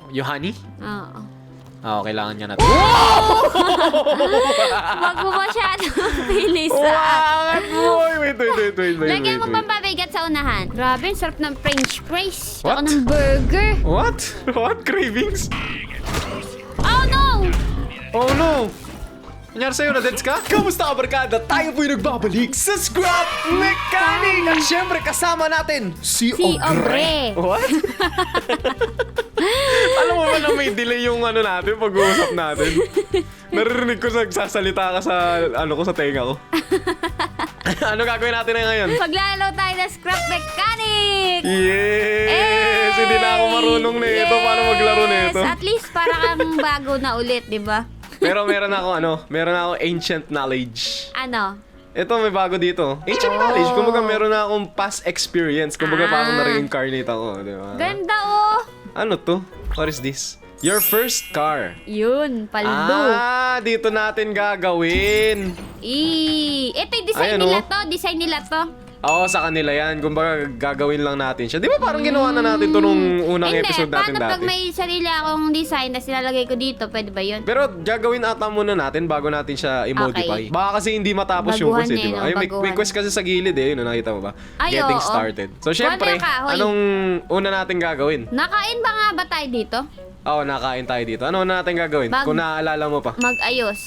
Yung honey? Oo. Oo, kailangan niya natin. Wag mo masyadong bilis What? Boy! Wait. Lagyan mo pampabigat sa unahan. Grabe, sarap ng french fries. What? Ako ng burger. What? What? Cravings? Oh no! Oh no! Nangyari sa'yo, na-deads ka? Kamusta ka, barkada? Tayo po'y nagbabalik sa Scrap Mechanic! At syempre, kasama natin si Ogre! What? Alam mo ba na may delay yung ano natin, pag-uusap natin? Naririnig ko nagsasalita ka sa, sa tenga ko. Ano gagawin natin na ngayon? Maglalaro tayo ng Scrap Mechanic! Yes! Hindi na ako marunong nito. Paano maglaro nito? At least para kang bago na ulit, di ba? Pero meron ako ancient knowledge. Ano? Ito, may bago dito. Ancient knowledge. Kumbaga, meron na akong past experience. Kumbaga, parang na-reincarnate ako. Di ba? Ganda oh! Ano to? What is this? Your first car. Yun, paldo. Dito natin gagawin. Ito yung design Ayan, nila oh. to. Design nila to. Oo, sa kanila yan. Kumbaga, gagawin lang natin siya. Di ba parang ginawa na natin to nung unang episode natin paano dati? pag may sarili akong design na silalagay ko dito? Pwede ba yun? Pero gagawin ata muna natin bago natin siya i-modify. Okay. Baka kasi hindi matapos yung Baguhan quest, di ba? eh, no? May Baguhan. quest kasi sa gilid eh. Yun, nakita mo ba? Ay, Getting oo. started. So, syempre, Wala ka, hoy. anong una natin gagawin? Nakain ba nga ba tayo dito? Oo, nakain tayo dito. Ano una natin gagawin? Kung naaalala mo pa. Mag-ayos.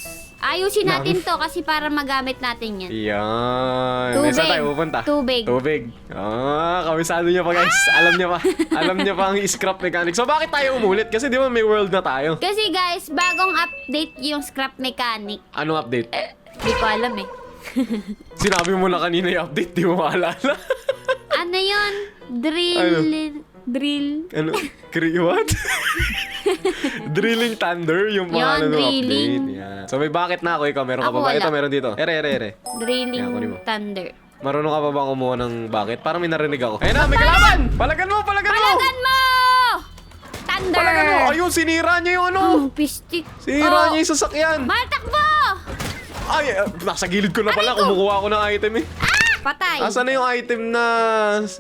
Ayusin natin to kasi para magamit natin yan. Yan. Tubig. Saan tayo pupunta? Tubig. Kabisado niya pa guys. Alam niya pa. Alam niya pa ang scrap mechanic. So bakit tayo umulit? Kasi di ba may world na tayo? Kasi guys, bagong update yung Scrap Mechanic. Anong update? Di ko alam eh. Sinabi mo na kanina yung update, di mo maalala. Ano yun? Drill. Ano? What? Drilling Thunder, yung pangalan ng drilling. update. Yan. So may bakit na ako, ikaw meron ka Ako pa ba? wala. Ito meron dito. Ere. Drilling Yan, kunin mo. Thunder. Marunong ka pa bang kumuha ng bakit? Parang may narinig ako. Ayun na, may kalaban! Palagan mo! Palagan mo! Thunder! Palagan mo! Ayun, sinira niya yung ano! Pistik. Sinira niya yung sasakyan! Maltakbo! Ay, nasa gilid ko na pala. Kumukuha ako ng item eh. Patay. Asan na yung item na...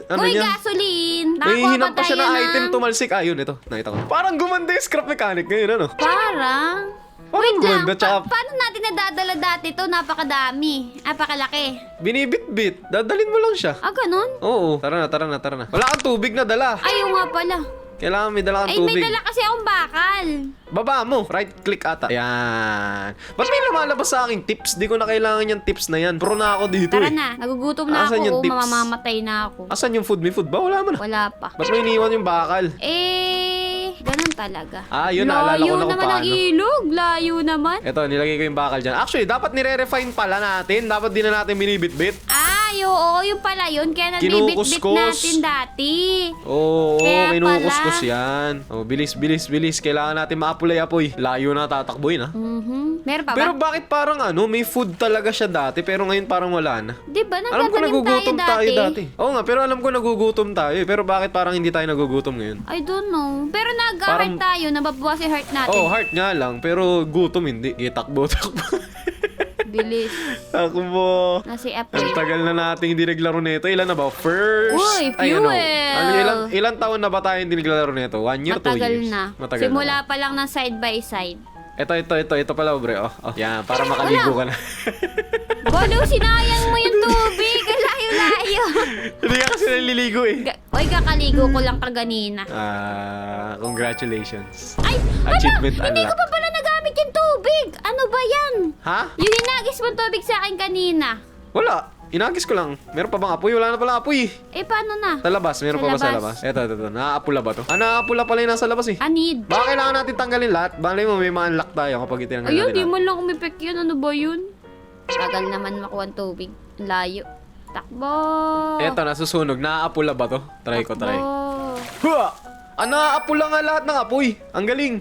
Ano Uy, niya? gasoline. May Nakakuha hinampas siya tayo na item tumalsik. Yun, ito. Nakita ko. Parang gumanda yung scrap mechanic ngayon, ano? Parang... Parang Wait lang, gumanda, tsaka- paano natin nadadala dati to? Napakadami. Napakalaki. Binibit-bit. Dadalhin mo lang siya. Ganun? Oo. Tara na. Wala kang tubig na dala. Ayaw nga pala. Kailangan may dala kang Ay, tubig. may dala kasi akong bakal. Baba mo. Right click ata. Ayan. Ba't may lumalabas sa akin tips? Di ko na kailangan yung tips na yan. Pro na ako dito Tara eh. na, nagugutom na Asan yung ako. tips? Mamamatay na ako. Asan yung food? May food ba? Wala mo na. Wala pa. Ba't mo iniwan yung bakal? Ganun talaga. Yun, naalala ko na kung Layo naman ang paano. ilog. Layo naman. Ito, nilagay ko yung bakal dyan. Actually, dapat nire-refine pala natin. Dapat di na natin binibit-bit. Oo, yung pala yun. Kaya nabibit-bit Kinukuskus. natin dati. Oo, Kaya kinukuskus pala. yan. Bilis. Kailangan natin maapoy-apoy. Layo na tatakboy na. Meron pa ba? Pero bakit parang may food talaga siya dati, pero ngayon parang wala na? Di ba Alam ko nagtatanim nagugutom tayo tayo dati. Oo nga, pero alam ko nagugutom tayo. Pero bakit parang hindi tayo nagugutom ngayon? I don't know. Pero nag-heart Parang- tayo. Nababawas yung heart natin. Oo, heart nga lang, pero gutom hindi. Takbo. Bilis. Takbo. Nasi Ang Apoy. tagal na natin hindi naglaro nito. Ilan na ba? First? Uy, Ay, ano? fuel! Ilan taon na ba tayo hindi naglaro nito? 1 year, 2 Matagal years? na. Matagal Simula na. pa lang ng side by side. Ito pala, bre. Yan, para makaligo ka na. Balo, sinayang mo yung tubig. Ang layo-layo. Hindi ka kasi naliligo eh. Oy, kakaligo ko lang kaganina. Congratulations. Ay, Achievement hindi ko unlocked. pa pala nagamit yung tubig. Ano ba yan? Ha? Yung hinagis mo tubig sa akin kanina. Wala. Inagis ko lang. Meron pa bang apoy? Wala na pala apoy. Paano na? Sa labas. Meron Sa pa ba sa labas? labas? Ito. Naaapula ba to? Naaapula pala yung nasa labas eh. Anid. Baka kailangan natin tanggalin lahat. Bali mo, may ma-unlock tayo kapag itinanggal Ayun, natin di lahat. mo lang umipek yun. Ano ba yun? Tagal naman makuha ang tubig. Ang layo. Takbo. Eto, nasusunog. Naaapula ba to? Try ko, try. Takbo. Hua! Naaapula nga lahat ng apoy. Ang galing.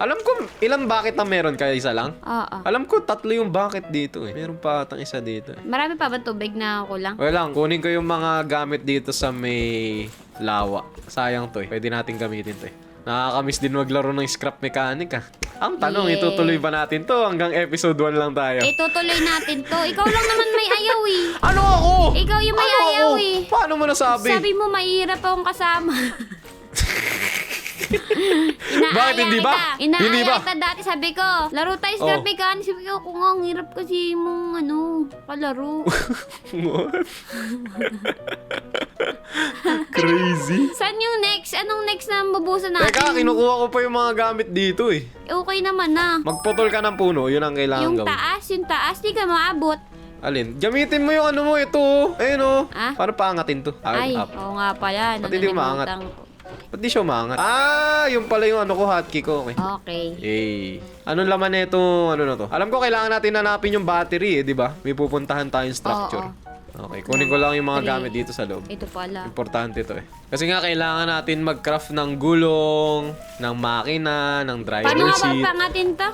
Alam ko, ilang bucket na meron kaya isa lang? Oo. Alam ko, 3 yung bucket dito eh. Meron pa atang isa dito eh. Marami pa ba tubig na kulang? Well lang, kunin ko yung mga gamit dito sa may lawa. Sayang to eh. Pwede natin gamitin to eh. Nakakamiss din maglaro ng scrap mechanic ah. Ang tanong, Yeah. itutuloy ba natin to? Hanggang episode 1 lang tayo. Tutuloy natin to. Ikaw lang naman may ayaw eh. Ano ako? Ikaw yung may Ano ayaw ako? eh. Paano mo nasabi? Sabi mo mahirap akong kasama. Bakit, hindi ba? Hindi ba? Inaaya kita dati, sabi ko, laro tayo scrap mechanics. Sabi ko, kung ang hirap kasi mong kalaro. What? Crazy. Saan yung next? Anong next na mabusan natin? Teka, kinukuha ko pa yung mga gamit dito eh. Okay naman na. Magputol ka ng puno, yun ang kailangan Yung gawin. taas, di ka maabot. Alin? Gamitin mo yung ano mo, ito oh. Ayun oh. Ah? Paano paangatin to? Ay, Up. oo nga pala. Ba't hindi umaangat? Nakalimutan ko. Ba't di siya umangat? Ah, yung pala yung ano ko, hotkey ko. Okay. Okay. Yay. Anong laman na ito? Ano na to? Alam ko kailangan natin hanapin yung battery eh, di ba? May pupuntahan tayong structure. Okay, kunin ko lang yung mga Three. gamit dito sa loob. Ito pala. Importante to eh. Kasi nga kailangan natin mag-craft ng gulong, ng makina, ng driver Paano nga seat. papangatin to?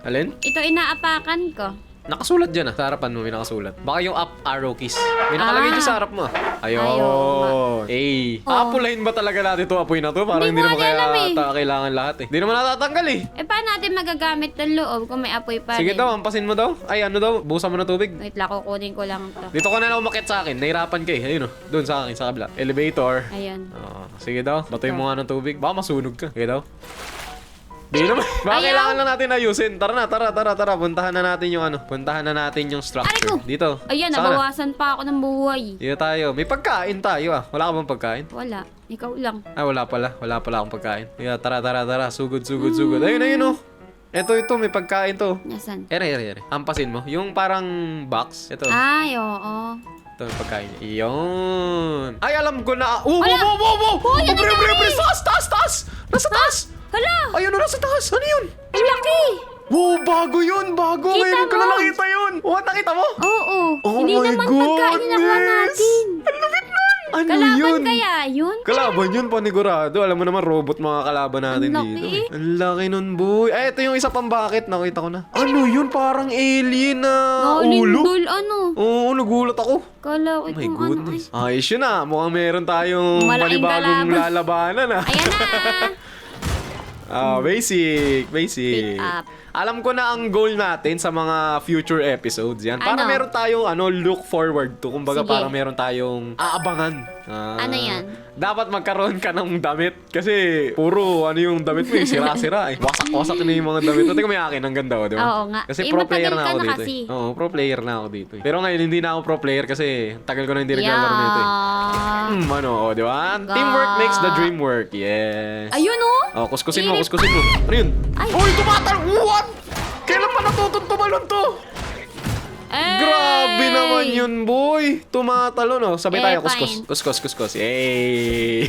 Alin? Ito inaapakan ko. Nakasulat dyan ah. Sa harapan mo may nakasulat. Baka yung up arrow keys. May nakalagay dyan sa harap mo ah. Ayun. Ayun. Eh. Oh. Apulahin ba talaga natin ito? Apoy na to? Parang Hindi hindi mo naman nga alam eh. kailangan lahat eh. Hindi naman natatanggal eh. Paano natin magagamit ng loob kung may apoy pa Sige rin? daw, ampasin mo daw. Ay, ano daw? Busan mo ng tubig. Wait lang, kukunin ko lang to. Dito ka na lang umakit sa akin. Nahirapan ka eh. Ayun oh. Doon sa akin, sa kabila. Elevator. Ayun. Sige daw. Batoy mo nga ng tubig. Baka masunog ka. Sige daw. Di naman. Baka Ayaw. kailangan lang natin ayusin. Tara. Puntahan na natin yung ano. Puntahan na natin yung structure. Aray ko. Dito. Ayan, Saan ka na? nabawasan pa ako ng buhay. Dito tayo. May pagkain tayo ah. Wala ka bang pagkain? Wala. Ikaw lang. Ay, wala pala. Wala pala akong pagkain. Sige, tara. Sugod. Ayun oh. Ito. May pagkain to. Nasaan? Ere. Ampasin mo. Yung parang box. Ito. Ay, oo. Ito yung pagkain. Iyon. Ay, alam ko na. Wala. Uy, ano Pre. nangyari? Taas. Nasa taas. Hala! Ayun, nasa taas. Ano yun? Ang laki! Wow, bago yun. Bago. Kita Ngayon ko na mo? nakita yun. What? Nakita mo? Oo. Oh Hindi my naman pagkain na nakuha goodness. natin. Ang lupit nun. Ano Kalaban yun? kaya yun? Kalaban yun, panigurado. Alam mo naman, robot mga kalaban natin Ang laki. dito. Eh. Ang laki nun, boy. Ay, ito yung isa pang bakit. Nakita ko na. Ano yun? Parang alien na ulo. Lindol, ano? Oo, nagulat ako. Kala ko Oh my kung goodness. Ayos yun ah. Mukhang meron tayong Malaking panibagong kalaban. lalabanan ah. Ayan na! Basic. Pick up. Alam ko na ang goal natin sa mga future episodes yan. Para Ano? meron tayong look forward to. Kumbaga Sige. parang meron tayong aabangan. Ano yan? Dapat magkaroon ka ng damit. Kasi puro yung damit mo sira-sira eh. Wasak-wasak na yung mga damit. Tingnan mo yung akin, ang ganda di ba? Oo nga. Kasi Eh, pro player matagal na ka ako na dito kasi. eh. Oo, pro player na ako dito eh. Pero ngayon hindi na ako pro player kasi tagal ko na hindi naglalaro nito eh. Di ba? Ga. Teamwork makes the dream work. Yes. Ayun oh! Oh, kuskusin mo. Irip. Ano yun? Ay. Uy, tumatal! What? Kailan pa natutong tumalon to? Eh! Grabe naman yun, boy. Tumatalo, no? Sabay Eh, tayo, fine. kuskus. Yay!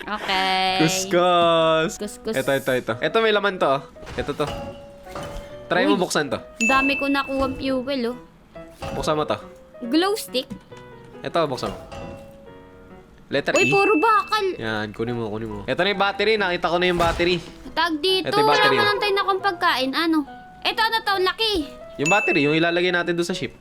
Okay. Kuskus. Kuskus. Ito. Ito may laman to. Ito to. Try mo Uy. buksan to. Ang dami ko nakuha fuel oh. Buksan mo to. Glow stick. Ito, buksan mo. Letter Uy, E. puro bakal. Yan, kunin mo. Ito na yung battery. Nakita ko na yung battery. Tag dito. Ito yung Wala battery, man oh. lang tayo nakong pagkain. Ano? Ito ano to? Laki. Yung battery, yung ilalagay natin doon sa ship.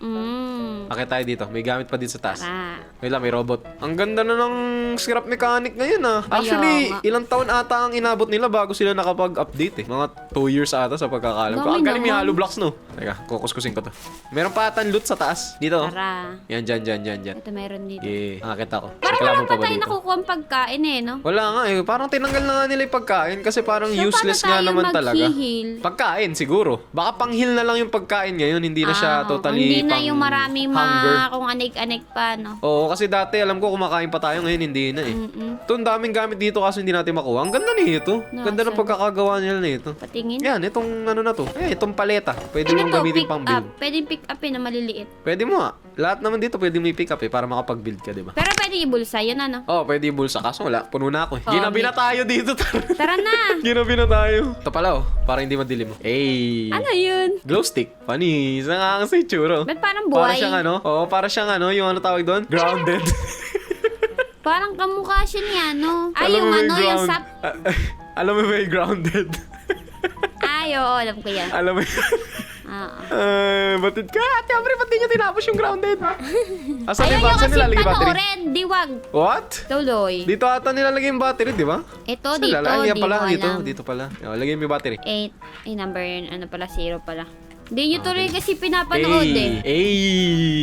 Akit tayo dito. May gamit pa dito sa taas. Tara. Wait lang, may robot. Ang ganda na ng scrap mechanic ngayon ah. Actually, nga. ilang taon ata ang inabot nila bago sila nakapag-update eh. Mga 2 years ata sa pagkakalam ko. Dami Ang galing may naman. hollow blocks no. Teka, kukuskusin ko to. Meron pa ata loot sa taas. Dito. Tara. Yan, dyan. Ito meron dito. Yeah, akit ako. Parang May wala kalaban pa ba tayo dito? nakukuha ang pagkain eh, no? Wala nga eh. Parang tinanggal na nga nila yung pagkain kasi parang So, useless paano nga tayo naman talaga. mag-heal? Pagkain siguro. Baka pang-heal na lang yung pagkain ngayon. Hindi na siya totally Hindi na pang yung maraming hunger. kung anig-anig pa, no? Oo, kasi dati alam ko kumakain pa tayo, ngayon hindi na eh. Ito, ang daming gamit dito kasi hindi natin makuha. Ang ganda nito. Ganda ng Nasaan? pagkakagawa nila nito. Patingin. Yan, itong ano na to. Itong paleta. Pwede Ano mong to? gamitin Pick pang up. build. Pwedeng pick up na maliliit. Pwede mo ah. Lahat naman dito pwede mo i-pick up eh para makapag-build ka, di ba? Pero pwedeng ibulsa, yun ano? Oh, pwede yung bulsa. Kaso wala, puno na ako eh. Oh, Ginabi na tayo dito. Tara na! Ginabi na tayo. Ito pala oh, para hindi madilim mo. Hey! Ano yun? Glow stick. Panis. Ang sa itsura. Ba't parang Para buhay? siyang ano? Oo, para siyang ano, yung ano tawag doon? Grounded. Parang kamukha siya niya, no? Ay, Alam yung mo ano, yung ground- sap. Alam mo ba yung grounded? Ay, oo, alam ko yan. Alam mo yun? Batid ka. Ate Ambre, ba't di nyo tinapos yung grounded? Asan Ayaw yung nyo battery? kasi Nilalagay yung battery? panoorin. Diwag. What? Tuloy. Dito ata nilalagay yung battery, di ba? Ito, Saan dito. lalagay? Yan Di pala, mo dito. alam. Dito pala. O, lagay mo yung battery. 8. Ay, number, ano pala, 0 pala. Hindi nyo tuloy kasi pinapanood eh.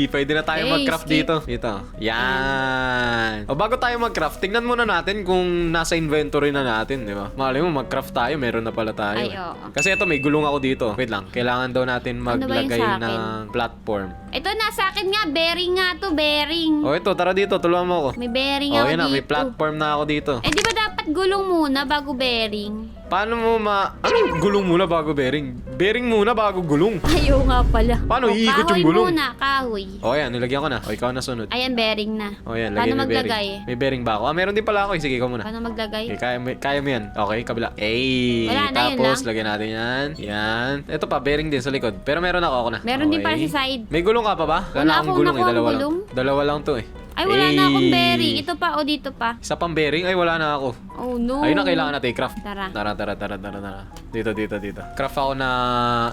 Pwede na tayo Eh, mag-craft skip. dito. Dito. Yan. O bago tayo mag-craft, tingnan muna natin kung nasa inventory na natin, di ba? Malay mo, mag-craft tayo, meron na pala tayo. Ay, eh. oo. Kasi ito, may gulong ako dito. Wait lang, kailangan daw natin Ano ba yung maglagay sa akin? ng platform. Ito, nasa akin nga. Bearing nga to, bearing. O ito, tara dito, tulungan mo ako. May bearing O ako yun na, may dito. platform na ako dito. Eh, di ba dapat gulong muna bago bearing? Paano mo Anong gulong muna bago bearing? Bearing muna bago gulong. Ayaw nga pala. Paano O, iikot yung kahoy gulong? muna, kahoy. O yan, nilagyan ko na. O ikaw na sunod. Ayan, bearing na. O yan, Paano lagay may maglagay? bearing. May bearing ba ako? Ah, meron din pala ako. Sige, ikaw muna. Paano maglagay? Okay, kaya mo yan. Okay, kabila. Wala na, yun Tapos, lang. lagyan natin yan. Yan. Ito pa, bearing din sa likod. Pero meron ako na. Meron din Okay. para sa side. May gulong ka pa ba? Wala akong akong gulong nakuhang Dalawa gulong. lang. Dalawa lang to eh. Ay, wala na akong bearing. Ito pa o dito pa. Isa pang bearing? Ay, wala na ako. Oh, no. Ayun na, kailangan natin i-craft. Tara. Tara. Dito. Craft ako na...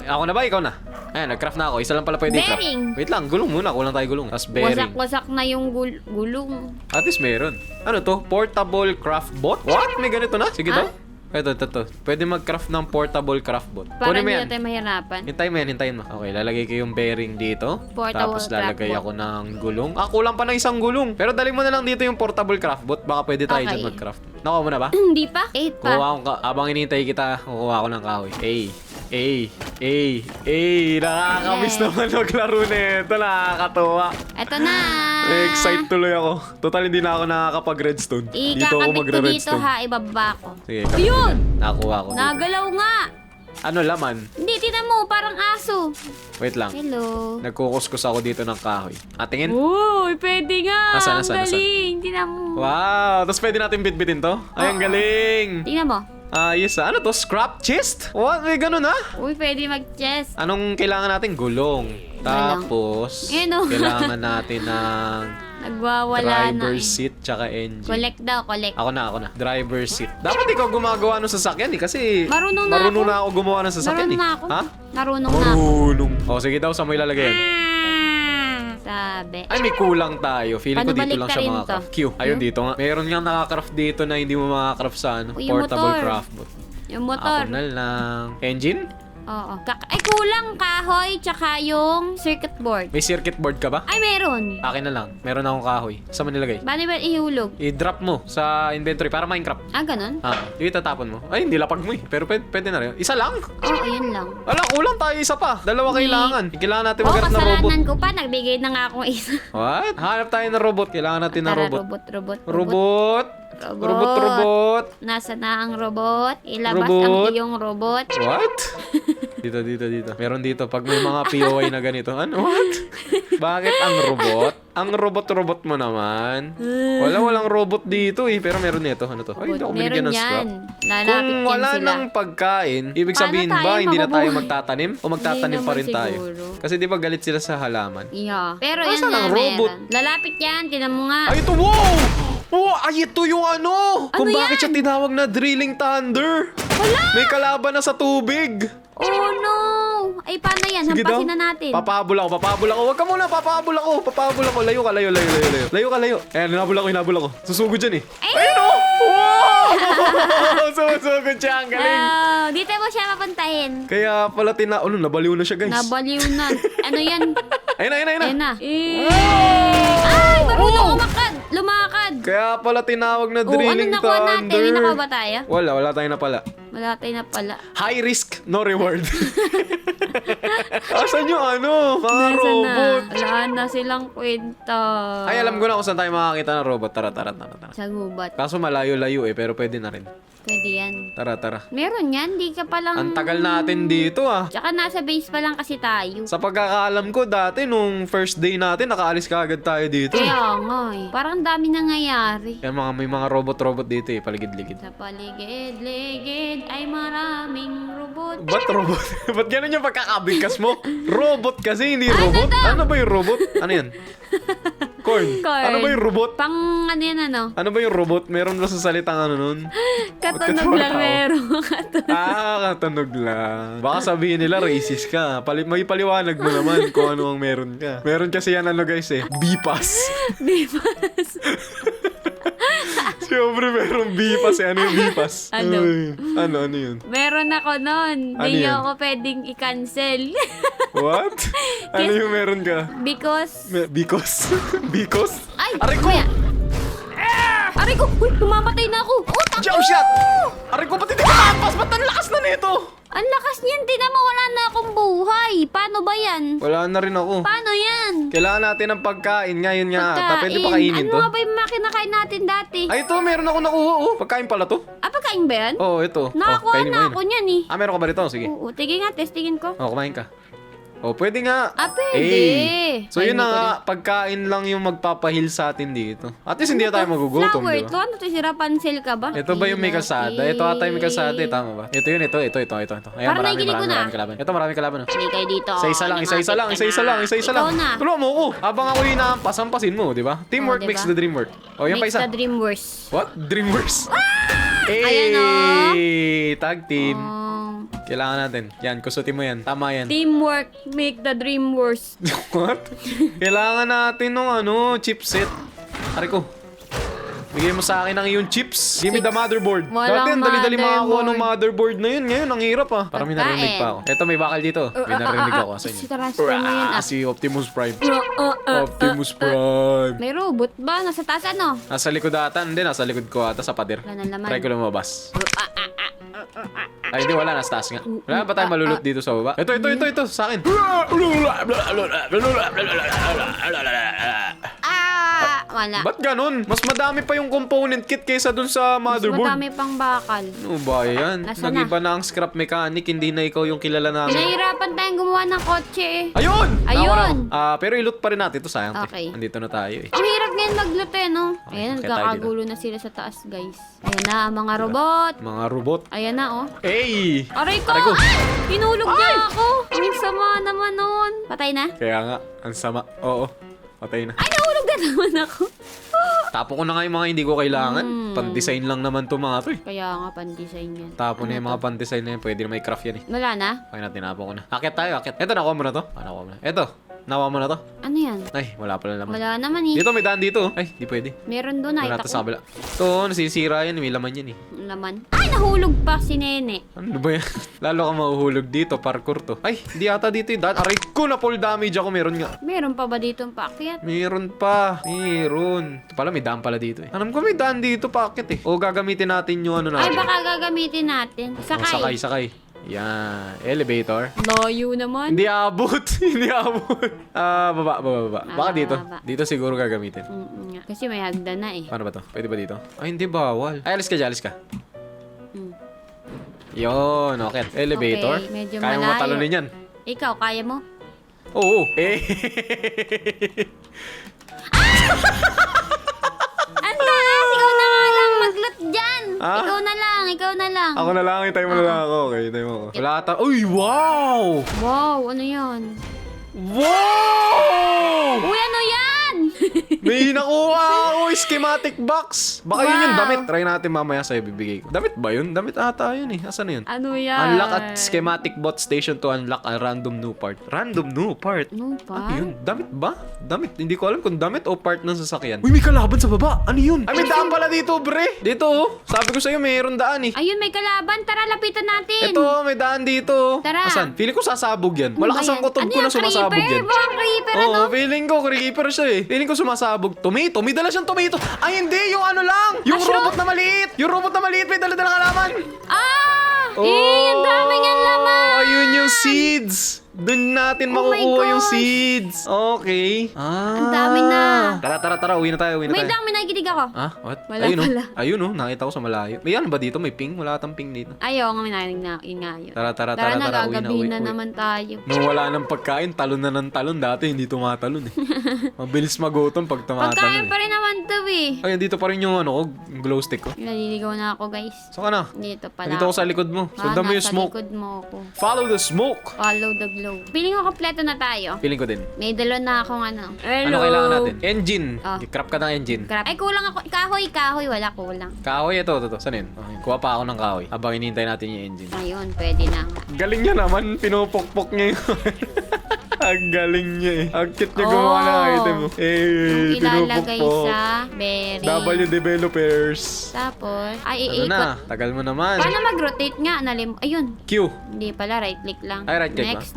Ako na ba? Ikaw na? Ayan, nag-craft na ako. Isa lang pala pwede i-craft. Bearing. Wait lang, gulong muna. Kulang tayo gulong. Tapos bearing. Wasak-wasak na yung gulong. At least meron. Ano to? Portable craft bot? What? May ganito na? Sige daw. Ito. Pwede mag-craft ng portable craft bot. Para Kunin mo hindi yan. natin mahirapan. Hintayin mo. Okay, lalagay ko yung bearing dito. Portable Tapos lalagay craft ako ng gulong. Kulang pa ng isang gulong. Pero dali mo na lang dito yung portable craft bot. Baka pwede tayo Okay. dyan mag-craft. Nakuha mo na ba? Hindi pa? 8 pa. Kukuha ko, habang inintay kita, kukuha ko ng kahoy. Nakakamiss Yes. naman maglaro nito. Nakakatuwa. Eto na. Excite tuloy ako. Total, hindi na ako nakakapag-redstone. Dito ako Ikakabit ko dito magre-redstone. ha. Ibaba ko. Sige, Ayun! Nakuha ko dito. Nagalaw nga. Ano laman? Hindi, tinan mo. Parang aso. Wait lang. Hello. Nagkukuskus ako dito ng kahoy. Tingin. Uy, pwede nga. Nasaan? Ang galing. Tinan mo. Wow! Tapos pwede natin bitbitin to? Ay, ang galing! Tingnan mo. Yes. Ano to? Scrap chest? What? May ganun ha? Uy, pwede mag-chest. Anong kailangan natin? Gulong. Tapos, Ano? kailangan natin ng Nagwawala na. driver Eh. seat tsaka engine. Collect daw, collect. Ako na. Driver seat. Dapat ikaw gumagawa ng sasakyan eh. Kasi Marunong na ako gumawa ng sasakyan Marunong eh. na ako. Ha? Marunong na ako. Marunong. Sige daw, saan mo ilalagay yan? Sabi. Ay, may kulang tayo. Feeling ko Paano dito lang siya baliktarin mga to? craft. Q. Ayun, dito nga. Meron nga nakaka-craft dito na hindi mo makaka-craft sa Uy, yung portable motor. craft bot. Yung motor. Ako na lang. Engine? Oo. Ay, kulang kahoy tsaka yung circuit board. May circuit board ka ba? Ay, meron. Akin na lang. Meron akong kahoy. Saan mo nilagay? Bali ba ihulog? I-drop mo sa inventory para Minecraft. Ganun? Yung itatapon mo. Ay, hindi lapag mo eh. Pero pwede na rin. Isa lang? Oo, yun lang. Wala, kulang tayo. Isa pa. Dalawa Hindi. kailangan. Kailangan natin Oo, maghanap ng robot. kasalanan ko pa. Nagbigay na nga akong isa. What? Hanap tayo ng robot. Kailangan natin ng Tara, robot. robot. Robot. Nasa na ang robot? Ilabas Robot. ang iyong robot. What? Dito. Meron dito. Pag may mga POI na ganito. Ano? What? Bakit ang robot? Ang robot mo naman. Walang robot dito eh. Pero meron nito. Ano to? Ay, hindi ako binigyan Meron ng scrap. yan. Lalapit Kung yan wala sila. ng pagkain, ibig Paano sabihin tayo ba hindi na tayo mabubuhay? magtatanim? O magtatanim Hindi pa rin naman tayo? siguro. Kasi di ba galit sila sa halaman? Yeah. Pero Asan yan na ang robot? meron. Lalapit yan. Tinan mo nga. Ay, ito! Wow! Oh, ay, ito yung ano! Kung Ano bakit yan? siya tinawag na Drilling Thunder! Wala! May kalaban na sa tubig! Oh no! Ay, paano yan? Sige daw. Hampasin na natin. Papahabol ako. Huwag ka muna, papahabol ako. Layo ka. Layo. Ayan, hinabol ako. Susugod dyan eh. Ayun oh! Wow! Susugod siya, ang galing. Dito mo siya mapuntahin. Kaya pala nabaliw na siya, guys. Nabaliw na. Ano yan? Ayun na. Ayun na. Ay, marunong lumakad. Kaya pala tinawag na Ano Drilling nakuha natin? Thunder. May nakuha ba tayo? Wala tayo na pala. Wala tayo na pala. High risk, no reward. Asan yung ano? Mga Nasaan robot. na? Wala na silang kwenta. Ay, alam ko na kung saan tayo makakita ng robot. Tara. Sa gubat. Kaso malayo-layo eh, pero pwede na rin. Pwede yan. Tara. Meron yan. Di ka palang... Ang tagal natin dito ah. Tsaka nasa base pa lang kasi tayo. Sa pagkakaalam ko dati, nung first day natin, nakaalis ka agad tayo dito. Kaya nga eh. Parang dami nangyayari. Kaya may mga robot dito eh, paligid-ligid. Sa paligid-ligid ay maraming robot. Ba't robot? Ba't ganun yung pagkakabigkas mo? Robot kasi, hindi robot. Ano ba yung robot? Ano yan? Corn. Ano ba yung robot? Pang ano yan ano? Ano ba yung robot? Meron ba sa salitang ano nun? Katunog lang tao? meron. Katunog lang. Baka sabihin nila racist ka. May paliwanag mo naman kung ano ang meron ka. Meron kasi yan ano guys eh. Bipas. Bipas. Siyempre meron bipas eh. Ano yung bipas? Ano? Ay, ano yun? Meron ako nun. Ano Hindi yan? ako pwedeng i-cancel. What? Ano yung meron ka? Because... Bikos? Bikos? Ay! Aray ko! Kuya. Aray ko! Uy, tumamatay na ako! Oh, takbo! Jump shot! Aray ko, pati di makapas! Ba't ang lakas na nito? Ang lakas niyan, tinan mo, wala na akong buhay. Paano ba yan? Wala na rin ako. Paano yan? Kailangan natin ng pagkain. Ngayon nga ata. Pwede pa kainin Ano to? nga ba yung mga kinakain natin dati? Ay, ito. Meron ako nakuha. Oh. Pagkain pala to. Ah, pagkain ba yan? Oo, ito. Nakakuha kainin mo na yun. ako niyan eh. Ah, meron ka ba rito? Sige. Oo, tige nga, testingin ko. Oh, kumain ka. Oh, pwede nga. Ah, pwede. So, yun Kainin na ko nga. rin. Pagkain lang yung magpapahil sa atin dito. At least hindi na tayo magugutom, Flower di to, ba? ano to, sira pansel ka ba? Ito ba yung may kalsada? Ito ata yung may kalsada. Tama ba? Ito yun, ito. Ayan, Parang nakikinig ko na. maraming kalaban. Ito, maraming kalaban. Oh. Hindi kayo dito. Isa-isa lang. Ikaw na. Tulungan mo ako. Habang ako yung pasampasin mo, di ba? Teamwork diba? makes the dream work. Oh, yan pa Makes isa. the dream worse. What? Dreamworks? Ayan, oh. Tag team. Oh. Kailangan natin. Yan, kusutin mo yan. Tama yan. Teamwork make the dream worse. What? Kailangan natin ng chipset. Aray ko. Bigay mo sa akin ang iyong chips. Give me the motherboard. Walang Dati ang dali-dali makakuha ng motherboard. motherboard na yun. Ngayon, ang hirap ah. Parang may Pagkain. narinig pa ako. Eto, may bakal dito. May narinig ako sa inyo. Si transfer mo yun ah. Si Optimus Prime. Optimus Prime. May robot ba? Nasa taas ano? Nasa likod ata. Hindi, nasa likod ko ata sa pader. Wala na laman. Try ko lumabas. Ay, hindi, wala. Nasa taas nga. Wala ba tayong malulot dito sa baba? Ito. Sa akin. Wala. Ba't ganun? Mas madami pa yung component kit kaysa dun sa Mas motherboard. madami pang bakal. Ano ba yan? Nasaan Nag-iba na ang scrap mechanic. Hindi na ikaw yung kilala namin. Pinahirapan tayong gumawa ng kotse eh. Ayun! Ayun! Pero i-loot pa rin natin ito. Sayang. Okay. Andito na tayo eh. Ang hirap ngayon maglute, no? Okay, Ayan, okay, nagkakagulo na sila sa taas, guys. Ayan na, mga robot. Mga robot. Ayan na, oh. Hey! Aray ko! Aray ko. Ay! Hinulog niya ako! Ang sama naman nun. Patay na? Kaya nga, ang sama. Oo. Patay na. Ay, nahulog na naman ako. Tapo ko na nga yung mga hindi ko kailangan. Pan-design lang naman to mga to eh. Kaya nga, pan-design yan. Tapo na yung mga pan-design na yan. Pwede na may craft yan eh. Wala na? Okay na, tinapo ko na. Akit tayo, akit. Eto, nakuha mo na to. Nakuha mo na. Eto, nakuha mo na to. Ano yan? Ay, wala pala naman. Wala naman eh. Dito, may daan dito. Ay, di pwede. Meron doon, Wala nakita natin sa ko. kabila. Ito, nasisira yan. May laman yan eh. Ang laman. Ay, nahulog pa si Nene. Ano ba yan? Lalo ka mahuhulog dito, parkour to. Ay, di ata dito yung daan. Aray ko, na full damage ako. Meron nga. Meron pa ba dito ang paakyat? Meron pa. Meron. Ito pala, may daan pala dito eh. Alam ko may daan dito, pakit eh. O gagamitin natin yung ano Ay, natin. baka gagamitin natin. Oh, sakay. Yan. Elevator. Layo naman. Hindi abot. Hindi abot. Baba. Baka dito. baba. Dito siguro gagamitin. Nga. Kasi may hagdan na eh. Paano ba to? Pwede ba dito? Ay, hindi bawal. Ay, alis ka. Mm. Yun, okay. Elevator. Okay, medyo Kaya mo malayo. matalunin yan. Ikaw, kaya mo? Oo. Eh. Ang taas! Ikaw na nga lang maglot dyan! Ah? Ikaw na lang. Ako na lang. Tayo mo na lang ako. Okay, tayo mo ako. Wala ata. Uy, wow! Wow, ano yan? Wow! Uy, ano yan? May nakuha ako schematic box. Baka yun yung Wow. damit. Try natin mamaya sa'yo bibigay ko. Damit ba yun? Damit ata yun eh. Asan na yun? Ano yan? Unlock at schematic bot station to unlock a random new part. Random new part? No pa? Ano yun? Damit ba? Damit. Hindi ko alam kung damit o part ng sasakyan. Uy, may kalaban sa baba. Ano yun? Ay, may daan pala dito, bre. Dito, oh. Sabi ko sa'yo, mayroon daan eh. Ayun, may kalaban. Tara, lapitan natin. Ito, may daan dito. Tara. Asan? Feeling ko sasabog yan. Ano ba Malakas ang yan? kutob Ano ko yan, na sumasabog creeper? yan. Baka creeper, ano? Oo, feeling ko, creeper siya eh. Feeling ko sumasabog. Tomato, may dala siyang tomato. Ay, hindi, yung ano lang. Yung Mushroom? robot na maliit. Yung robot na maliit, may dala-dala halaman. Ah! Ang dami niyang laman! Ayun yung seeds. Doon natin Oh my makukuha yung gosh. seeds. Okay. Ang dami na. Tara. Uwi na tayo. May dami nakikinig ako. Ah, what? Wala Ayun pala. oh. Ayun oh, nakita ko sa malayo. May ano ba dito? May ping? Wala atang ping dito. Ayaw nga, may narinig na yun nga yun. Tara, Tara na, uwi gagabihin na uwi. naman tayo. Nung wala ng pagkain, talon na ng talon. Dati hindi tumatalon eh. Mabilis magutom pag tumatalon Pagkain eh. pa rin naman to eh. Ay, dito pa rin yung ano ko, yung glow stick ko. Naliligaw na ako, guys. So ka na. Dito pala. Dito ako sa likod mo. Sundan mo yung nasa smoke. likod mo ako. Follow the smoke. Follow the glow. Feeling ko kompleto na tayo. Feeling ko din. May dalo na akong ano. Ano kailangan natin? Engine. Ah. Craft ka ng engine. Crap. Ay, kulang ako. Kahoy. Wala, kulang. Kahoy, ito. Saan yun? Okay. Kuha pa ako ng kahoy. Habang hinihintay natin yung engine. Ayun, pwede na nga. Galing niya naman. Pinupukpok niya yun. Ang galing niya eh. Ang cute niya gumawa ng Oh. item mo. Yung ilalagay pinupukpok. sa berry. W developers. Tapos, ay, Ano iikot. na? Tagal mo naman. Paano mag-rotate nga? Ayun. Q. Hindi pala, right click lang. Ay, right click next.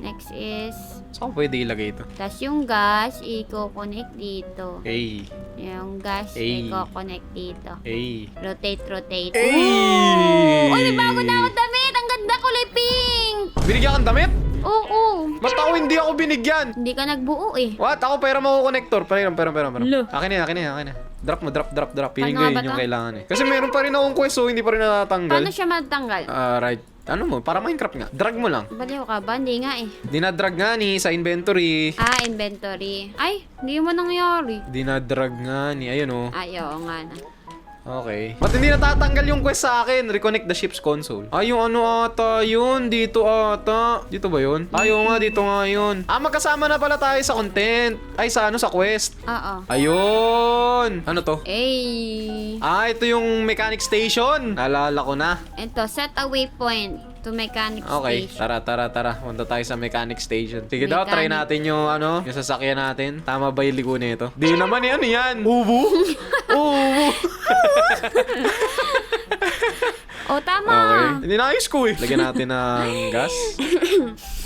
Next is... Saan ko pwede ilagay ito? Tapos yung gas, i-connect dito. Hey. Yung gas, Ay. i-connect dito. Hey. Rotate. Hey! Ooh! Uy, may bago na akong damit! Ang ganda, kulay pink! Binigyan kang damit? Oo. Ba't ako hindi ako binigyan? Hindi ka nagbuo eh. What? Ako pera mo connector. Pera. Lo. Akin na. Drop mo, drop. Feeling Paano ko nga ba yun yung to? kailangan eh. Kasi meron pa rin akong quest, so hindi pa rin natatanggal. Paano siya matanggal? Right. Ano mo? Para Minecraft nga. Drag mo lang. Baliw ka ba? Hindi nga eh. Dinadrag nga ni sa inventory. Inventory. Ay, hindi mo nangyari. Dinadrag nga ni. Ayun oh. Ay, oo nga na. Okay. Ba't hindi natatanggal yung quest sa akin? Reconnect the ship's console. Ay, yung ano ata yun? Dito ata. Dito ba yun? Ayaw nga, dito nga yun. Magkasama na pala tayo sa content. Ay, sa ano, sa quest. Oo. Ayun. Ano to? Ay. Ito yung mechanic station. Naalala ko na. Ito, set a waypoint to mechanic Okay, station. tara. Punta tayo sa mechanic station. Sige daw, try Mechanic. natin yung ano, yung sasakyan natin. Tama ba yung ligo nito? Di naman yan, yan. Ubu. Ubu. Oh, tama. Okay. Hindi naayos ko eh. Lagyan natin ng gas.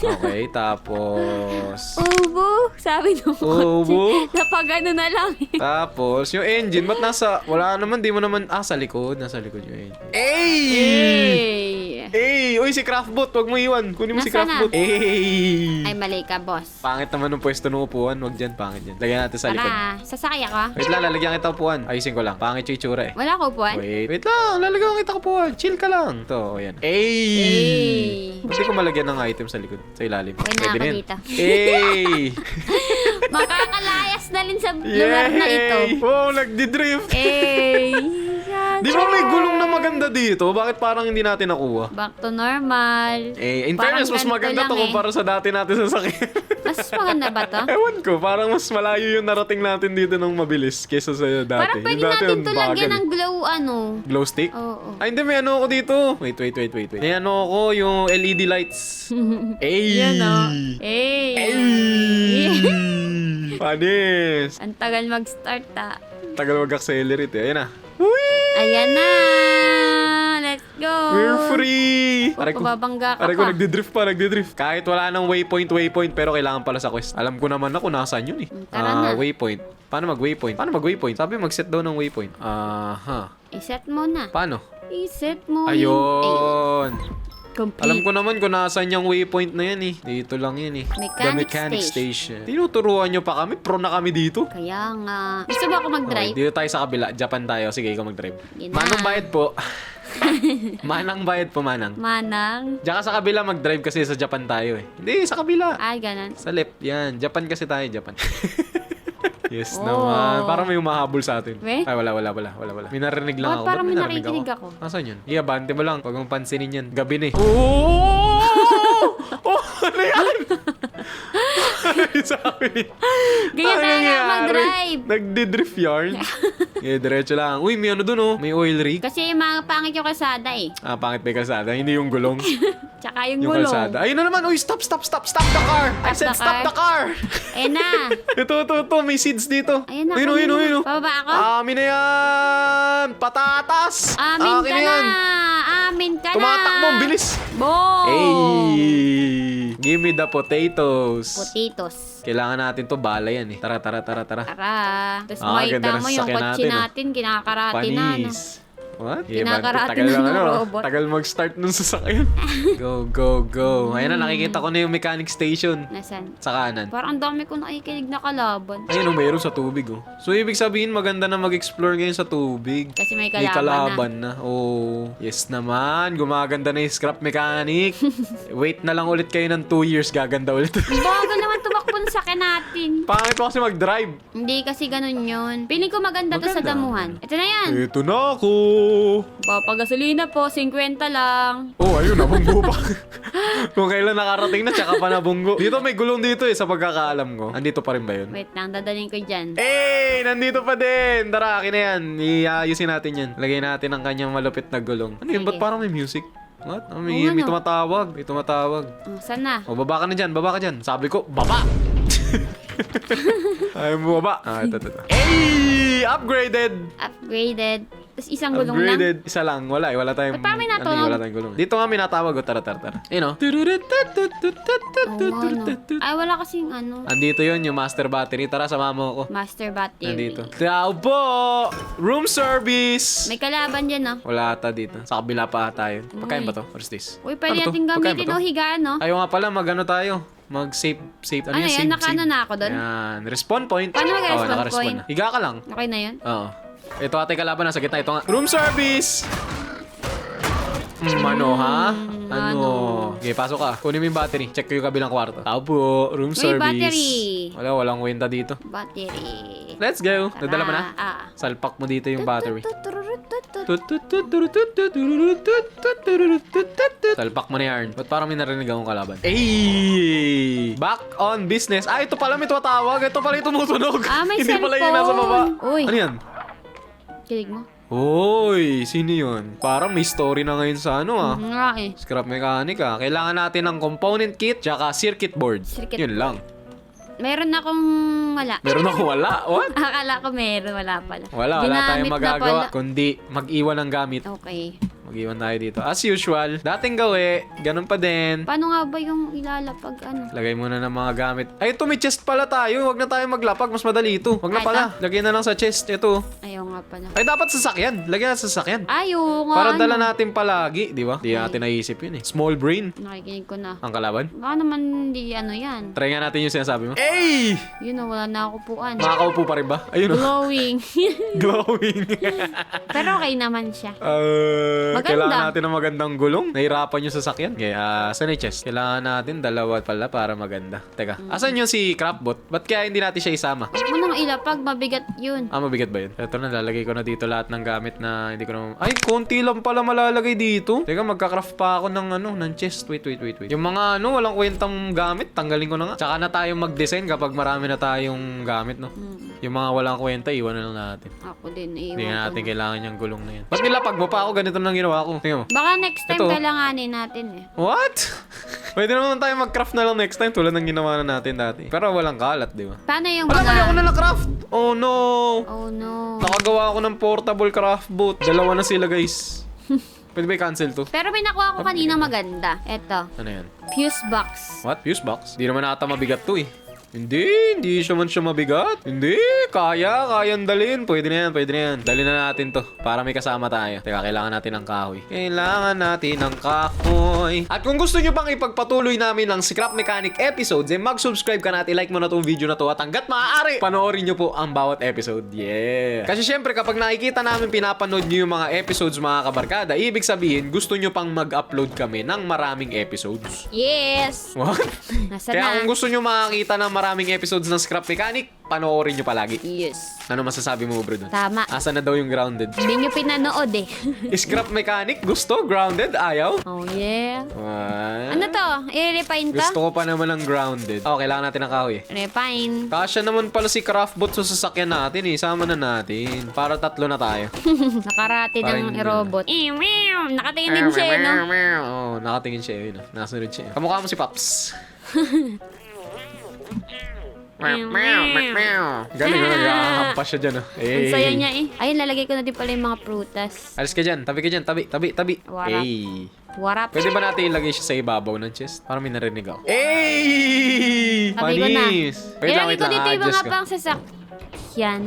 Okay, tapos... Ubo. Sabi nung Ubo. kotse. Napagano na lang eh. Tapos, yung engine, ba't nasa... Wala naman, di mo naman... sa likod. Nasa likod yung engine. Ay! Uy, si Craftbot, wag mo iwan. Kunin mo si Nasaan Craftbot. Ay, mali ka, boss. Pangit naman ng pwesto ng upuan. Wag dyan, pangit dyan. Lagyan natin sa likod. Tara, sasakay ako. Wait lang, lalagyan kita upuan. Ayusin ko lang. Pangit yung itsura eh. Wala ko po. Wait lang, lalagyan kita upuan. Chill ka lang. Ito, ayan. Ba't di ko malagyan ng item sa likod? Sa ilalim. Uy, Pwede na na ako yan. dito. Ay! Makakalayas na rin sa lugar na ito. Wow, nagdi-drift. Di ba may gulong na maganda dito? Bakit parang hindi natin nakuha? Back to normal. In Parang fairness, mas ganito maganda lang to eh. kumpara sa dati natin sa sakyan. Mas maganda ba to? Ewan ko, parang mas malayo yung narating natin dito ng mabilis kaysa sa dati. Parang pwede Yung dati natin ang to bagal lagyan eh. ng glow Glow stick? Oo. Ay, hindi. May ano ako dito. Wait. May ano ako, yung LED lights. Ay! Yan o. Ay! Panis! Ang tagal mag-start Tagal mag-accelerate eh. Ayan na. Ayan na! Let's go! We're free! Pababangga ka Aray ko, pa. nagdi-drift. Kahit wala nang waypoint, pero kailangan pala sa quest. Alam ko naman na kung nasaan yun eh. Tara na. Waypoint. Paano mag-waypoint? Sabi mag-set daw ng waypoint. Aha. I-set mo na. Paano? I-set mo. Ayun. Complete. Alam ko naman kung nasaan yung waypoint na yan eh. Dito lang yan eh. The Mechanic Station. Tinuturuan nyo pa kami. Pro na kami dito. Kaya nga. Gusto mo ako Okay, mag-drive? dito tayo sa kabila. Japan tayo. Sige, ikaw mag-drive. Sige na. Manang bayad po. Manang. Manang. Diyan ka sa kabila mag-drive kasi sa Japan tayo eh. Hindi, sa kabila. Ay, ganun. Sa left, yan. Japan kasi tayo, Japan. Yes Oh. naman. Parang may umahabol sa atin. We? Ay, wala. May narinig lang Bakit ako. parang Ba't may nakikinig ako? Nasaan yun? Bante mo lang. Huwag mong pansinin yan. Gabi na eh. Oh! Ano yan? Sabi. Ganyan Ano talaga nangyari? mag-drive. Nagdi-drift yarn. Diretso lang. Uy, may ano dun oh. May oil rig. Kasi mga pangit yung kalsada eh. Pangit may kalsada. Hindi yung gulong. Tsaka yung Yung gulong. kalsada. Ayun na naman. Uy, stop the car. I said stop the car. Eh na. Ito. May seeds dito. Ayun na. Ayun. Pababa ako? Amin na yan. Patatas. Amin Akin ka na. yan. Amin ka na. Tumatakbo. Ang bilis. Boom. Hey. Give me the potatoes. Potatoes. Kailangan natin to. Bala yan eh. Tara. Tara. Tapos Ah, makita ganda ng mo yung sasakyan kotse natin, oh. natin. Kinakarate na. No? Panis. What? Kinakarate tagal na lang, ng ano, robot. tagal mag-start nung sasakyan. Go. Ayan na, nakikita ko na yung mechanic station. Nasaan? Sa kanan. Parang ang dami ko nakikinig na kalaban. Ayun, mayroon sa tubig, oh. So, ibig sabihin, maganda na mag-explore ngayon sa tubig. Kasi may May kalaban, kalaban na. Oh, yes naman. Gumaganda na yung scrap mechanic. Wait na lang ulit kayo ng 2 years. Gaganda ulit. Bagal naman tumakbo sa akin natin. Pangit ko kasi mag-drive. Hindi kasi ganun yun. Piling ko maganda to sa Maganda. damuhan. Ito na yan. Ito na ako. Papagasolina po, 50 lang. Oh, ayun, nabunggo pa. Kung kailan nakarating na, tsaka pa nabunggo. Dito may gulong dito eh, sa pagkakaalam ko. Andito pa rin ba yun? Wait lang, dadalhin ko dyan. Eh, nandito pa din. Tara, akin na yan. Iayusin natin yan. Lagay natin ang kanyang malupit na gulong. Ano yun? Sige. Ba't parang may music? What? Oo, May ano? tumatawag. May tumatawag. Oh, saan na? O, baba ka na dyan. Baba ka dyan. Sabi ko, baba! Ayaw mo baba. Ito. Hey! Upgraded! Upgraded. Tapos isang gulong lang. Upgraded. Isa lang. Wala eh. Wala tayong... Ba't parang may natunog? Wala tayong gulong. Dito nga may natawag. Tara. Ayun o. Ay, wala kasing ano. Andito yun yung master battery. Tara, sama mo ako. Master battery. Nandito. Tao po! Room service! May kalaban dyan, no? Wala ata dito. Sa kabila pa tayo. Pagkain ba to? What is this? Uy, pwede Ano to? natin Pagkain gamitin ba o to? higaan, no? Ayaw nga pala, mag-ano tayo. Mag-save. Ano Ano yun? yan? Save, Nakaano save. na ako doon? Yan. Respawn point. Paano mag-respawn naka-respawn point? na. Higa ka lang. Okay na yun? Oo. Ito ate kalaban nasa gitna. Ito nga. Room service! Ano ha? Ano? Okay, pasok ka. Kunin mo yung battery. Check ko yung kabilang kwarto. Tao po. Room Uy, service. battery. Walang kwenta dito. Battery. Let's go. Nadala mo na? Ah. Salpak mo dito yung battery. Salpak mo na yarn. Ba't parang may narinig akong kalaban? Ay! Back on business. Ah, ito pala may tumatawag. Ito pala yung tumutunog. Ah, may Hindi pala yung nasa baba. Uy. Ano yan? Kilig mo? Uy, sino yun? Parang may story na ngayon sa ano ah. Nga eh. Scrap mechanic ah. Kailangan natin ng component kit tsaka circuit board. Circuit Yun lang. Meron akong wala. Meron ako wala. What? Akala ko meron. Wala pala. Wala Ginamit tayong na magagawa pala. kundi mag-iwan ng gamit. Okay. Mag-iwan tayo dito. As usual, dating gawi, ganun pa din. Paano nga ba yung ilalapag ano? Lagay muna ng mga gamit. Ay, ito may chest pala tayo. Huwag na tayo maglapag. Mas madali ito. Huwag na Ay, pala. Lagyan na lang sa chest. Ito. Ayaw nga pala. Ay, dapat sasakyan. Lagyan na sa sasakyan. Ayaw nga. Para ano. dala natin palagi, di ba? Di natin naisip yun eh. Small brain. Nakikinig ko na. Ang kalaban. Baka naman hindi ano yan. Try nga natin yung sinasabi mo. Ay! Yun na, wala na ako puan. Makakaupo pa rin ba? Ayun o. Glowing. Glowing. Pero okay naman siya. Maganda. Kailangan natin ng magandang gulong. Nahirapan yung sasakyan. Kaya, saan yung chest? Kailangan natin dalawa pala para maganda. Teka, asan yung si Craftbot? Ba't kaya hindi natin siya isama? Huwag mo nang ilapag, mabigat yun. Ah, mabigat ba yun? Ito na, lalagay ko na dito lahat ng gamit na hindi ko na... Ay, konti lang pala malalagay dito. Teka, magka-craft pa ako ng ng chest. Wait. Yung mga walang kwentang gamit, tanggalin ko na nga. Tsaka na tayo mag-design kapag marami na tayong gamit, no? Yung mga walang kwenta, iwan na lang natin. Ako din, Hindi iwan na ko natin na. kailangan yung gulong na yan. Ba't nilapag mo pa ako? Ganito nang ginawa ko. Tingnan mo. Baka next time Ito. kailanganin natin eh. What? Pwede naman tayo mag-craft na lang next time tulad ng ginawa na natin dati. Pero walang kalat, di ba? Paano yung Wala, mali ako mga... na craft. Oh no! Oh no. Nakagawa ako ng portable craft boot. Dalawa na sila, guys. Pwede ba i-cancel to? Pero may nakuha ko kanina maganda. Eto. Ano yan? Fuse box. What? Fuse box? Di naman ata mabigat to eh. Hindi naman siya mabigat. Hindi, kayang dalhin. Pwede na yan. Dalhin na natin to para may kasama tayo. Teka, kailangan natin ng kahoy. Kailangan natin ng kahoy. At kung gusto nyo pang ipagpatuloy namin ng Scrap Mechanic episodes, mag-subscribe ka na at i-like mo na tong video na to at hanggat maaari, panoorin nyo po ang bawat episode. Yeah! Kasi syempre, kapag nakikita namin pinapanood nyo yung mga episodes, mga kabarkada, ibig sabihin, gusto nyo pang mag-upload kami ng maraming episodes. Yes! What? Nasa Kaya na? kung gusto nyo makakita ng maraming episodes ng Scrap Mechanic, panoorin nyo palagi. Yes. Ano masasabi mo, bro, dun? Tama. Asa na daw yung grounded? Hindi nyo pinanood eh. Scrap Mechanic? Gusto? Grounded? Ayaw? Oh yeah. What? Ano to? I-refine to? Gusto ko pa naman ng grounded. Oh, kailangan natin ng kahoy. Refine. Kasya naman pala si Craftbot sa sasakyan natin eh. Sama na natin. Para tatlo na tayo. Nakarati Parang ng hindi robot. Nakatingin din siya eh, no? Oo, nakatingin siya yun. Nasunod siya. Kamukha mo si Paps. Galing mo, nag-ahampas siya dyan. Ang saya niya eh. Ayun, lalagay ko na din pala yung mga prutas. Alis ka dyan. Tabi ka dyan. Tabi. Warap. Hey. Warap. Pwede ba natin ilagay siya sa ibabaw ng chest? Parang may narinig ako. Hey! Sabi ko na. Panis! Wait lang, Ilalagay ko dito yung adjust mga ko. pang sasakyan.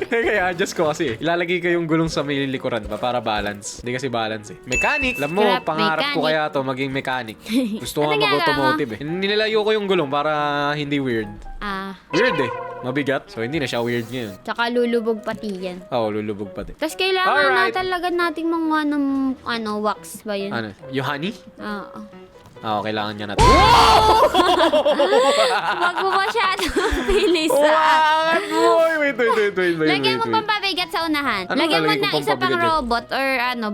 Kaya adjust ko kasi. Ilalagay ko yung gulong sa may likuran pa para balance. Hindi kasi balance eh. Mechanic! Alam mo, Scrap pangarap ko mechanic. kaya to maging mechanic. Gusto ko Ano nga ginagawa mag-automotive eh. Nilalayo ko yung gulong para hindi weird. Ah, Weird eh. Mabigat. So hindi na siya weird ngayon. tsaka lulubog pati yan. Oo, lulubog pati. Tapos kailangan Alright. na talaga nating mga wax ba yun? Ano? Yung honey? Oo. Oo, kailangan niya natin. Huwag mo masyado bilisan. Boy! Wait. Lagyan mo pampabigat sa unahan. Ano Lagyan mo lalagay ko na isa pang pampabigat dyan? robot or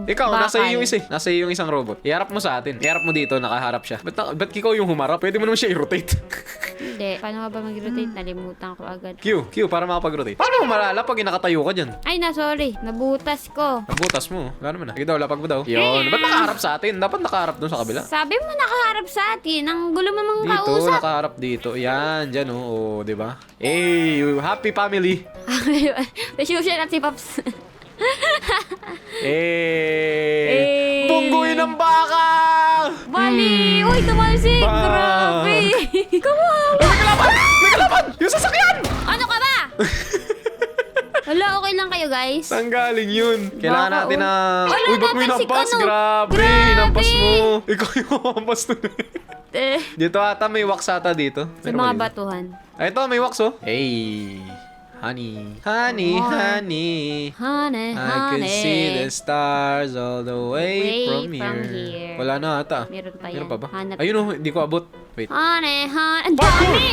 Ikaw, nasa bakal. iyo yung isa eh. Nasa iyo yung isang robot. Iharap mo sa atin. Iharap mo dito, nakaharap siya. Ba't ikaw yung humarap? Pwede mo naman siya i-rotate. Hindi. Paano nga ba mag-rotate? Nalimutan ko agad. Q, para makapag-rotate. Paano mo malala pag nakatayo ka dyan? Ay sorry. Nabutas ko. Nabutas mo. Gano'n mo na. Sige daw, lapag mo daw. Yun. Ba't nakaharap sa atin? Dapat nakaharap doon sa kabila. Sabi mo nakaharap sa atin. Ang gulo mo mang Dito, kausap. nakaharap dito. Yan, dyan oh. Oh, di ba? Hey, happy family. May siya at si Pops. Bungguin ng baka! Bali! Uy, tumalsik! Ba- Grabe! Kawawa! May kalaban! May kalaban! Yung sasakyan! Ano ka ba? Wala, okay lang kayo, guys. Saan galing yun? Kailangan Baka, natin oh. na... Wala, Uy, ba't mo natalsik hinampas? ano? Grabe! Grabe! Hinampas mo. Ikaw yung hampas to. Eh, Dito ata may wax ata dito. sa Meron ba mga dito? batuhan. Ay, ito, may wax oh. Hey, honey. Honey, Oh. honey. Honey, I can see the stars all the way Way from from here. here. Wala na ata. Meron pa Meron yan. pa ba? Hanap. Ayun oh, hindi ko abot. Wait. Honey, honey. Ang Parkour! dami!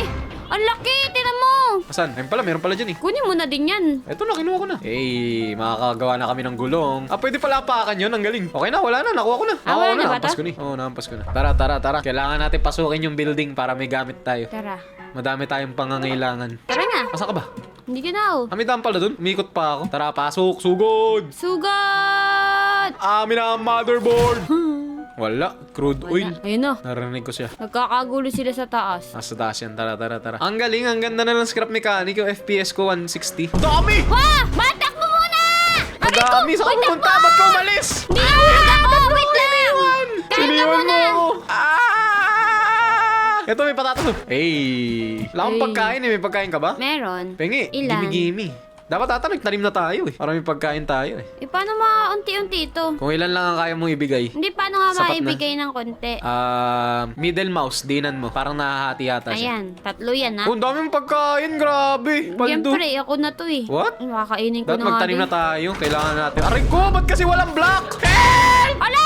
Ang laki! Tinan mo! Asan? Ayun pala, meron pala dyan eh. Kunin mo na din yan. Ito na, kinuha ko na. Hey, makakagawa na kami ng gulong. Ah, pwede pala apakan yun. Ang galing. Okay na, wala na. Nakuha ko na. Ah, wala na ba nahampas to? ko na. Oo, nahampas ko na. Tara, tara, tara. Kailangan natin pasukin yung building para may gamit tayo. Tara. Madami tayong pangangailangan. Tara na. Asa ka ba? Hindi ka na oh. Kami daan pala dun. Umikot pa ako. Tara, pasok. Sugod! Sugod! Amin ang motherboard! Wala. Crude oil. Wala. Ayun na. Narinig ko siya. Nagkakagulo sila sa taas. Nasa taas yan. Tara, tara, tara. Ang galing. Ang ganda na ng scrap mechanic. Yung FPS ko, 160. Dami! Wah! Matak mo muna! Ang dami! Saan ka pumunta? Ba't ka umalis? Hindi na hulog ako! Wait lang! Kaya Iniwan mo mo na! ako! Ah! Ito, may patatas. Oh. Hey! Wala akong Hey. pagkain eh. May pagkain ka ba? Meron. Pengi. Ilan? Gimme-gimme. Dapat ata nagtanim na tayo eh. Para may pagkain tayo eh. Eh, paano maunti-unti ito? Kung ilan lang ang kaya mong ibigay. Hindi, paano nga Sapat na. maibigay ng konti? Middle mouse, dinan mo. Parang nahahati yata siya. Ayan, tatlo yan ha. Oh, ang daming pagkain, grabe. Paldo. Siyempre, ako na to eh. What? Ay, makakainin ko Dapat na nga magtanim din. na tayo. Kailangan natin. Aray ko, ba't kasi walang block? Help! Ala!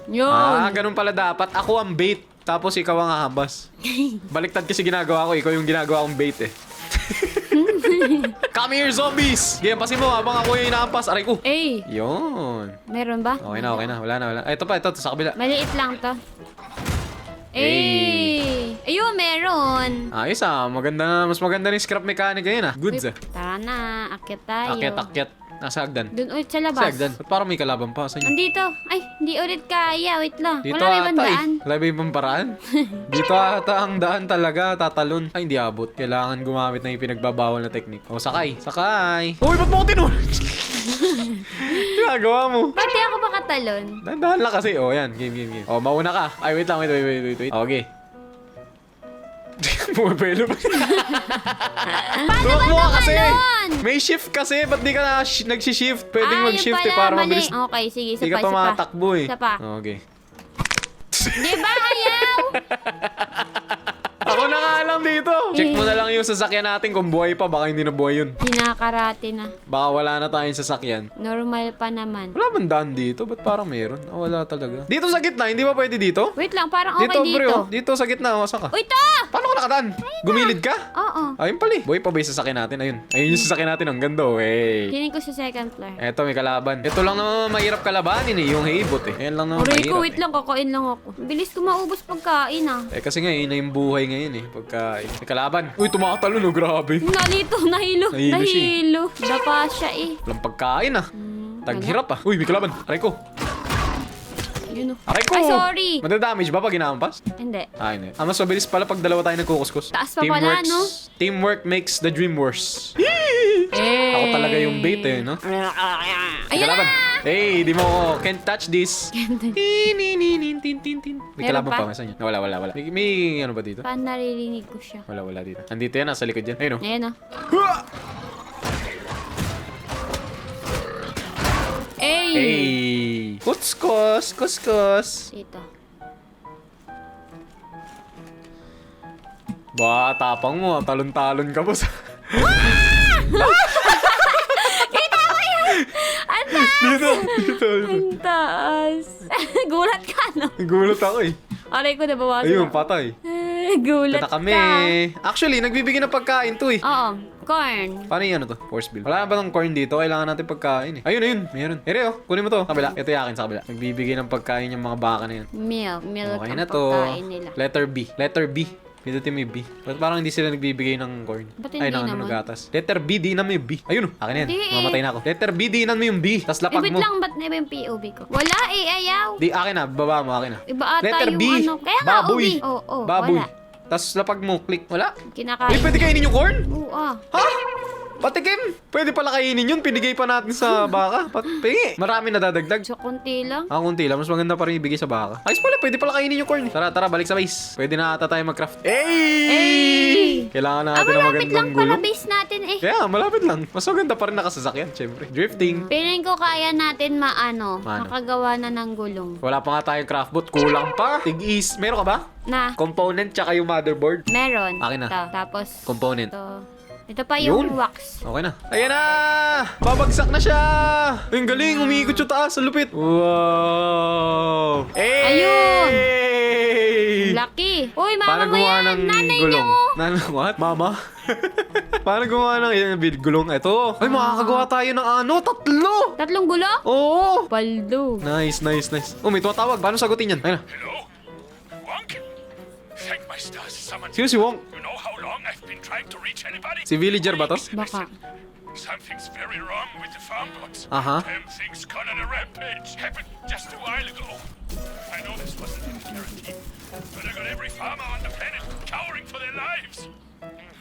Yun. Ganun pala dapat. Ako ang bait. Tapos ikaw ang hahambas. Baliktad kasi ginagawa ko. Ikaw yung ginagawa kong bait eh. Come here, zombies! Game, pasin mo habang ako yung inaampas. Aray ko. Eh, Yun. meron ba? Okay na, okay na. Wala na, wala. Ay, ito pa, ito sa kabila. Maliit lang to. Hey. Ayun, meron. Ayos maganda na. Mas maganda rin scrap mechanic ngayon Goods Uy, tara na, akyat tayo. Akyat. Nasa hagdan. Doon ulit sa Sa labas. hagdan. Ba't parang may kalaban pa? Saan yun? Andito. Ay, hindi ulit kaya. Wait lang. Dito Wala may ata bandaan. Wala ba ibang paraan? Dito ata ang daan talaga. Tatalon. Ay, hindi abot. Kailangan gumamit ng ipinagbabawal na technique. O, sakay. Sakay. Uy, ba't mo ko tinul? Ginagawa mo. Ba't di ako makatalon? Dahan lang kasi. O, yan. Game. O, mauna ka. Ay, wait lang. Wait. Okay. Bumipelo pa. Paano ba Tumakbo ka kasi. tumalon? May shift kasi. Ba't di ka na nag-shift? Pwedeng Yun mag-shift pala, para mali. mabilis. Okay, sige. Isa Hindi ka pa, isa pa. tumatakbo eh. Isa pa. Okay. Di ba ayaw? Ako na nga lang dito. Check mo na lang yung sasakyan natin kung buhay pa. Baka hindi na buhay yun. Kinakarate na. Baka wala na tayong sasakyan. Normal pa naman. Wala bang daan dito? Ba't parang meron? Wala talaga. Dito sa gitna, hindi ba pwede dito? Wait lang, parang okay Dito, dito. bro. Dito sa gitna. Saan ka? Uy, to! Paano ka nakadaan? Gumilid ka? Oo. Ayun pala eh. Buhay pa ba yung sasakyan natin? Ayun. Ayun yung sasakyan natin. Ang ganda oh. Hey. Tinig ko sa second floor. Eto, may kalaban. Ito lang naman mahirap kalabanin eh. Yung haybot eh. Ayan lang naman Aray mahirap ko, wait eh. lang, kakain lang ako. Bilis ko maubos pagkain ah. Kasi nga, yun na yung buhay ngayon eh. Pagka may kalaban. Uy, tumakatalo no. Grabe. Nalito, nahilo. Nahilo siya eh. Nahilo. Dapa siya eh. Walang pagkain ah. Taghirap ah. Uy, may kalaban. Aray ko. Yun oh. Aray ko! Ay, sorry. Madadamage ba pag ginampas? Hindi. Hindi. Mas mabilis pala pag dalawa tayo nagkukuskus. Taas pa pala, no? Teamwork makes the dream worse. Eh. Ako talaga yung bait eh, no? Ayun Kalaban. na! Hey, di mo ako. Can't touch this. May Meron kalaban pa? pa. Masan yun? Wala. May ano ba dito? Paano naririnig ko siya? Wala dito. Andito yan, nasa likod yan. Ayun o. Ayan oh. Ay! Hey! Kuskus! Dito. Ba, tapang mo. Talon-talon ka, boss. Ang taas! dito. Ang taas. Gulat ka, no? Gulat ako eh. Aray ko, nabawasan Ayun, ako. patay. Gulat Tata kami. ka. Actually, nagbibigay ng pagkain to eh. Oo, corn. Paano yung ano to? Force bill. Wala na ba ng corn dito? Kailangan natin pagkain eh. Ayun. Meron. Ere oh, kunin mo to. Kabila. Ito yakin sa kabila. Nagbibigay ng pagkain yung mga baka na yan. Milk Okay ang na to. pagkain nila. Letter B. Pindutin mo yung B. Ba't parang hindi sila nagbibigay ng corn? Ba't hindi ng naman? gatas. Letter B, di na mo yung B. Ayun oh. Akin na yan. Hindi. Mamatay na ako. Letter B, di na mo yung B. Tapos lapag Wait mo. lang, ba't na iba yung POV ko? Wala eh, ayaw. Di, akin na. Baba mo, akin na. Iba ata Letter yung B. ano. Kaya nga, Baboy. OB. Oo, Baboy. wala. Tapos lapag mo. Click. Wala. Kinakain. Uy, pwede kainin yung corn? Oo, ah. Ha? Patikim! Pwede pala kainin yun. Pinigay pa natin sa baka. Pingi. Marami na dadagdag. So, konti lang. Kunti lang. Mas maganda pa rin ibigay sa baka. Ayos pala. Pwede pala kainin yung corn. Tara, balik sa base. Pwede na ata tayo mag-craft. Hey! Kailangan natin ng malapit magandang lang pala gulong. base natin eh. Kaya, malapit lang. Mas maganda pa rin nakasasakyan, syempre. Drifting. Piling ko kaya natin Mano? makagawa na ng gulong. Wala pa nga tayong craft boot. Kulang pa. Tig-is. Meron ka ba? Na, Component tsaka yung motherboard. meron. Akin na. Ito, tapos, Component. ito pa yung Yun. wax. Okay na. Ayan na! Babagsak na siya! Ang galing! Umiikot yung taas. Ang lupit. Wow! Ayun! Hey! Lucky. Uy, Paano mama mo gumawa yan. ng Nanay niya gulong? mo. What? Mama? Paano gumawa ng gulong? Ito. Ay, makakagawa tayo ng 3! 3 gulo? Oo! Paldo. Nice. May tumatawag. Paano sagutin yan? Ayun na. Hello? Wonk? Thank my stars, someone. Sino si Wong? You know how long I've been trying to reach anybody? Si villager ba to? Baka. Something's very wrong with the farm bots. Aha. Them things gone on a rampage. Happened just a while ago. I know this wasn't a guarantee, but I got every farmer on the planet cowering for their lives.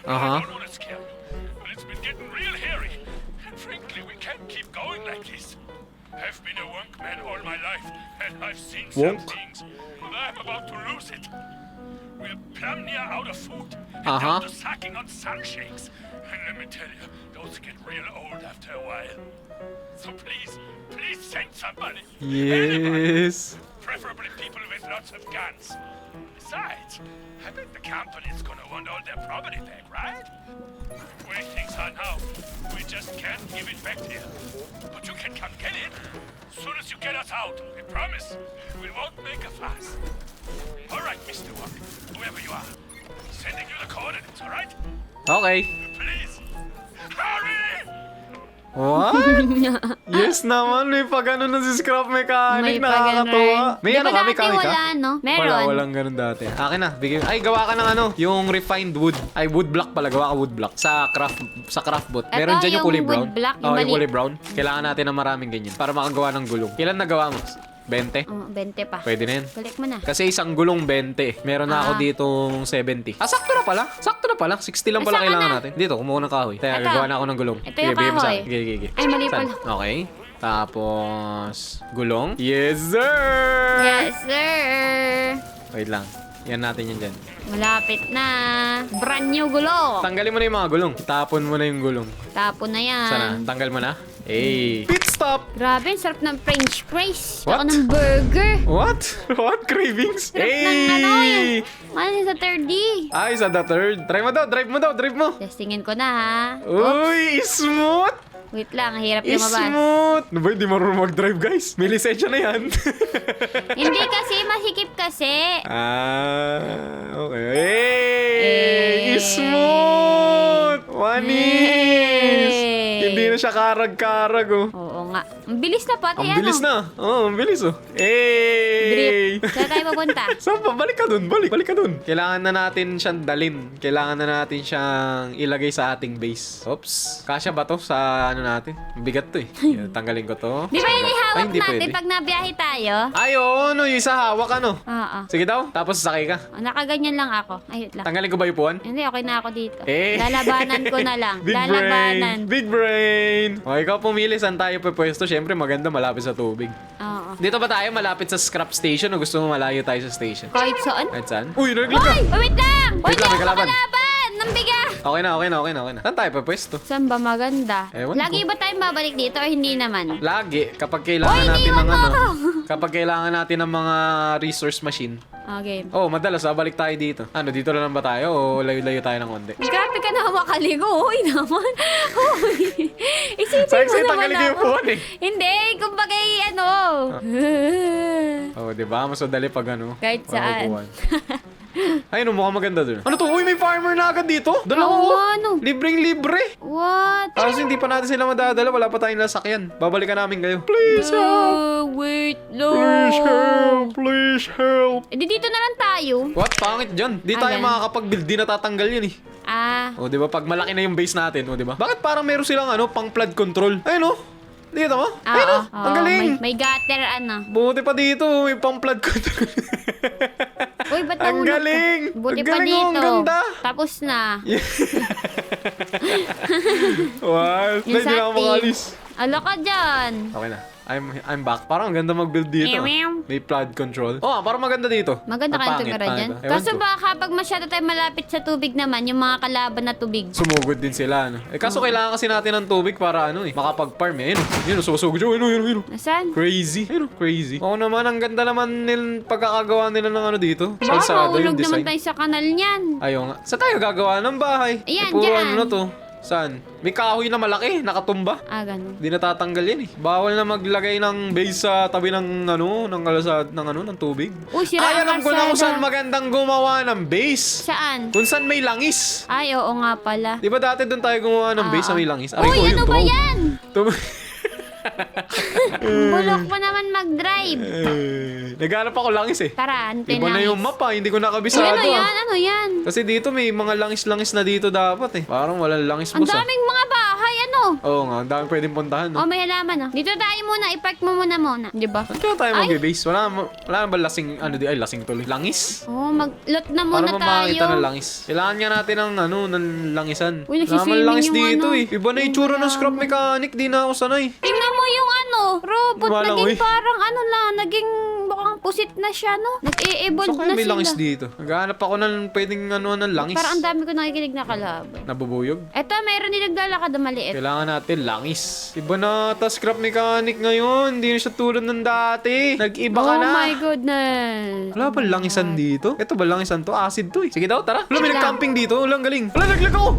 Aha. I don't want to scare you, but it's been getting real hairy. And frankly, we can't keep going like this. I've been a wonk man all my life, and I've seen some Wonk? things, but I'm about to lose it. We're plumb near out of food, and Uh-huh. down to sucking on sunshakes. And let me tell you, those get real old after a while. So please send somebody. Anybody. Yes. Preferably people with lots of guns. Besides, I bet the company's gonna want all their property back, right? The way things are now, we just can't give it back to you. But you can come get it. As soon as you get us out, we promise. We won't make a fuss. All right, Mr. Wong, whoever you are. Sending you the coordinates, all right? Okay. Please, hurry! What? Yes naman, may pag-ano na si Scrap Mechanic, May pa nakakatuwa. ganun. May Di ano ba ka, dati mechanic ka? wala, no? Meron. Walang ganun dati. Akin na, bigay. Ay, gawa ka ng ano, yung refined wood. Ay, wood block pala, gawa ka wood block. Sa craft bot. Ito, Meron dyan yung yung kulay wood brown. block, yung yung mali. kulay brown. Kailangan natin ng maraming ganyan para makagawa ng gulong. Kailan nagawa mo? 20? 20 pa. Pwede na yan. Balik mo na. Kasi isang gulong 20. Meron na ako ditong 70. Sakto na pala. 60 lang Ay, pala saan ka kailangan na? natin. Dito, kumuha ng kahoy. Kaya Ito. gagawa na ako ng gulong. Ito yung bigay mo sa kahoy. akin. Sige. Ay, mali Saan? pala. Okay. Tapos, gulong. Yes, sir! Yes, sir! Wait lang. Yan natin yan dyan. Malapit na. Brand new gulo. Tanggalin mo na yung mga gulong. Tapon mo na yung gulong. Tapon na yan. Sana? Tanggal mo na? Hey! Pit stop! Grabe, ang sarap ng french fries. What? Ako ng burger. What? What? Cravings? Sarap ng ano yun. Ano yun sa 3D? Ay, sa the third. Drive mo. Testingin ko na ha. Uy, smooth! Wait lang, hirap lumabas. Smooth! Ano ba, hindi marunong mag-drive, guys? May lisensya na yan. Hindi kasi, masikip kasi. Okay. Hey! Smooth! Manis! Yay! Hindi na siya karag-karag, oh. Oo nga. Ang bilis na pati Ang bilis na. Oo, ang bilis, oh. Hey! Drip. Saan tayo papunta? Saan pa? Balik ka dun. Balik ka dun. Kailangan na natin siyang dalin. Kailangan na natin siyang ilagay sa ating base. Oops. Kasya ba to sa ano natin? Bigat to eh. Tanggalin ko to. Di ba yun ihawak Ay, hindi natin pwede. pag nabiyahe tayo? Ay, oo, no. Yung isa hawak, ano. Oo. Sige daw. Tapos sakay ka. Nakaganyan lang ako. Ay, wait lang. Tanggalin ko ba yung puwan? Hindi, okay na ako dito. Eh. Lalabanan ko na lang. Big Lalabanan. brain. Big brain. O, ikaw pumili saan tayo pwesto. Siyempre, maganda malapit sa tubig. Oo. Dito ba tayo malapit sa scrap station o gusto mo malayo tayo sa station? Kahit saan? Kahit saan? Uy, naglag ka! Hoy! Wait lang! Wait lang, may kalaban. Kalaban! Nang biga! Okay na. Saan tayo pwesto? Saan ba maganda? Ewan Lagi ko. ba tayong babalik dito o hindi naman? Lagi, kapag kailangan Uy, natin iniwan ng mo ano, ako. kapag kailangan natin ng mga resource machine. Okay. Oh, madalas babalik tayo dito. Ano, dito lang ba tayo o layo-layo tayo ng konti? Grabe ka na makaligo. Uy naman. Uy. Isipin Sayang mo sa'yo, naman tanggalin ko yung ako. puwan eh. Hindi, kumbaga ano. Oh, di ba? Mas madali pag ano. Kahit saan. makukuhan. Ayun, mukhang maganda dun. Ano to? Uy, may farmer na agad dito. Dalawa Oo, oh. ano? Libreng-libre. What? Tapos hindi pa natin sila madadala. Wala pa tayong nasakyan. Babalikan namin kayo. Please help. Wait, no. Please help. Please help. Eh, di dito na lang tayo. What? Pangit dyan. Di tayo Ayan. makakapag-build. Di natatanggal yun eh. Ah, O, di ba? Pag malaki na yung base natin, o, di ba? Bakit parang meron silang ano, pang flood control? Ayun, o. Dito mo? Ayun, o. Ang galing. May gutter, ano. Buti pa dito, may pang flood control. Uy, ba't Ang nahulog ka? galing! Buti Ang pa galing, oh, dito. ang ganda. Tapos na. Wow, Yung hindi na ako sa makalis. Ala ka dyan. Okay na. I'm back. Parang ang ganda mag-build dito. Meow. May flood control. Oh, parang maganda dito. Maganda Ang kayo pangit, tumira dyan. pangit ba? Ewan Kaso ko. ba kapag masyado tayo malapit sa tubig naman, yung mga kalaban na tubig. Sumugod din sila, ano. Kaso kailangan kasi natin ng tubig para makapag-farm eh. Ayun, sumusugod yun. Ayun. Nasaan? Crazy. Crazy. Oo naman, ang ganda naman pagkakagawa nila ng ano dito. Baka Kalsada, mahulog yung naman design. tayo sa kanal niyan. Ayaw nga. Saan tayo gagawa ng bahay? Ayan, Puro dyan. ano na to. Saan? May kahoy na malaki, nakatumba. Ah, ganun. Di natatanggal yan eh. Bawal na maglagay ng base sa tabi ng ng kalasad ng tubig. Uy, sira Ay, alam ang ko na kung kalsada. saan magandang gumawa ng base. Saan? Kung saan may langis. Ay, oo nga pala. Di ba dati doon tayo gumawa ng base sa may langis? Aray Uy, ko, ano yun, ba tumaw. yan? Mm. Bulok pa naman mag-drive. Naghanap ako langis eh. Tara, antin Iba na langis. yung mapa, hindi ko Uy, nakabisado ano yan? ah. Ano yan? Kasi dito may mga langis-langis na dito dapat eh. Parang walang langis Ang boss ah. daming mga bahay, ano? Oo nga, ang daming pwedeng puntahan. Oh, No? may halaman, oh. Dito tayo muna, i-park mo muna. Di ba? Saan kaya tayo Ay. mag-base? Wala na ba lasing, lasing tuloy? Langis? Oh, mag-lot na Para muna makakita ng tayo. langis. Kailangan nga natin ng langisan. Uy, Wala naman nagsiswimming langis yung dito ano. eh. Iba na itsura ng scrap mechanic, di na ako sanay. Tingnan mo yung robot, Wala, naging uy. parang naging mukhang pusit na siya, no? Nag-e-evolve So kaya na may sila. langis dito. Naghahanap ako ng pwedeng ng langis. Parang ang dami ko nakikinig na kalaban. Nabubuyog. Eto, mayroon din naglalakad na maliit. Kailangan natin langis. Iba na ata scrap mechanic ngayon. Hindi na siya tulad ng dati. Nag-iba ka Oh na. my goodness. Wala ba langisan dito? Ito ba langisan to? Acid to eh. Sige daw, tara. Wala, may Wala. nag-camping dito. Wala, ang galing. Wala, naglag ako.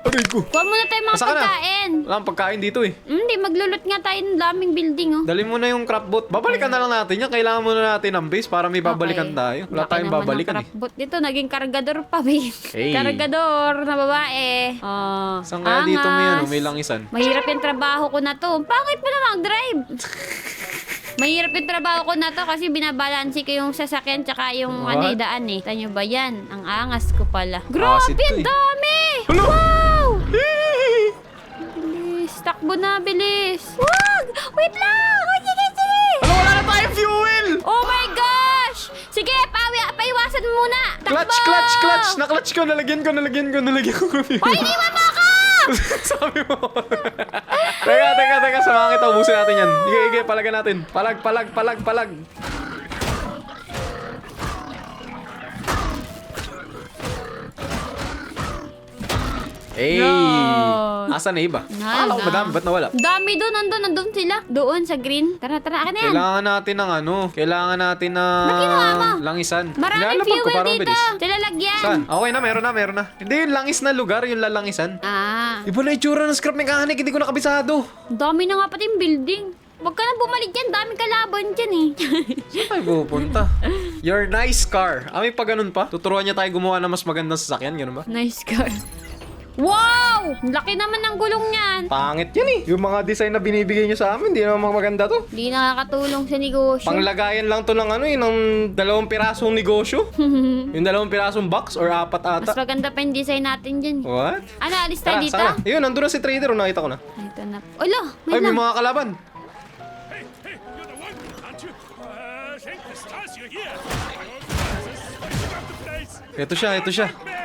Aray ko. Kuha muna tayo mga Asa ka na? pagkain. Wala akong pagkain dito eh. Hindi, maglulot nga tayo ng daming building, oh. Dali mo na yung crop boat. Babalikan na lang natin yan. Kailangan muna natin ng base para may babalikan Okay. tayo. Wala Laki tayong naman ng babalikan eh. craftbot dito, naging kargador pa, babe. Hey. Kargador na babae. Oh, Saan kaya dito angas. may langisan? Mahirap yung trabaho ko na to. Bakit mo na mag-drive? Mahirap yung trabaho ko na to kasi binabalansi ko yung sasakyan tsaka yung What? daan eh. Tanyo ba yan? Ang angas ko pala. Acid Grabe, to ang eh. dami! Hello? Wow! Bilis, takbo na, bilis. Wag! Wait lang! Ay, sige! Ano, wala na tayong fuel! Oh my gosh! Sige, paiwasan mo muna! Takbo! Clutch! Na-clutch ko, nalagyan ko ng fuel. Ay, iniwan mo ako! Sabi mo. Teka, samahan kita, ubusin natin yan. Ige, palagan natin. Palag. Hey! Yun. Asan na iba? Na. Akala ko madami, ba't nawala? Dami doon, nandun sila. Doon sa green. Tara, akin na yan. Kailangan natin ng Ginawa mo? langisan. Maraming Nilalapag ko, fuel parang dito. bilis. Lalagyan. Saan? Okay na, meron na. Hindi, yung langis na lugar, yung lalangisan. Ah, Iba na itsura ng scrap mechanic, hindi ko nakabisado. dami na nga pati yung building. Huwag ka na bumalik dyan. Daming kalaban dyan eh. Saan tayo pupunta? Your nice car. May pa ganun pa? Tuturuan niya tayo gumawa ng mas magandang sasakyan, ganun ba? Nice car. Wow! Laki naman ng gulong niyan. Pangit yan eh. Yung mga design na binibigay niyo sa amin, hindi naman maganda to. Di nakakatulong sa negosyo. Panglagayan lang to ng ng 2 pirasong negosyo. Yung 2 pirasong box or 4 Mas ata. maganda pa yung design natin dyan. What? Ano, alis tayo Tara, dito? sana. Yun, nandun na si trader. Nakita ko na. Ito na. Olo, Ay, may lang. mga kalaban. Hey, you're the one, aren't you? Thank the stars you're here. Up the place. Ito siya. Man,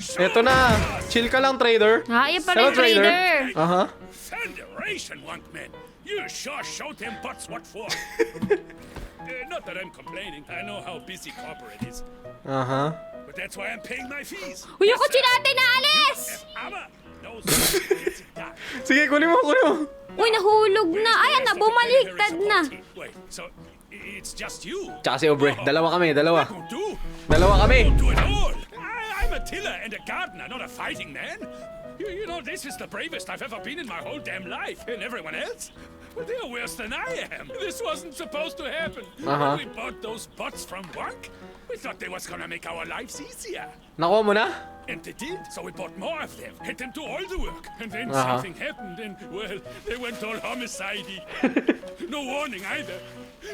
Ito na. Chill ka lang, trader. Ayun pa Hello, rin, trader. Aha. Federation, Wankman. You sure showed them butts what for. Not that I'm complaining. I know how busy corporate is. Aha. But that's why I'm paying my fees. Uy, yung kutsi natin naalis! Aber knows it's dark. Sige, kunin mo. Uy, nahulog na. Ay, na, bumaliktad na. Wait, so it's just you? Tsaka si Obre. Dalawa kami. That won't do. Dalawa kami. Won't do at all. I'm a tiller and a gardener, not a fighting man. You know, this is the bravest I've ever been in my whole damn life. And everyone else? Well, they're worse than I am. This wasn't supposed to happen. Uh-huh. When we bought those bots from work, we thought they was gonna make our lives easier. Nakuha mo na? And they did, so we bought more of them, had them do all the work. And then Uh-huh. something happened, and, well, they went all homicide-y. No warning either.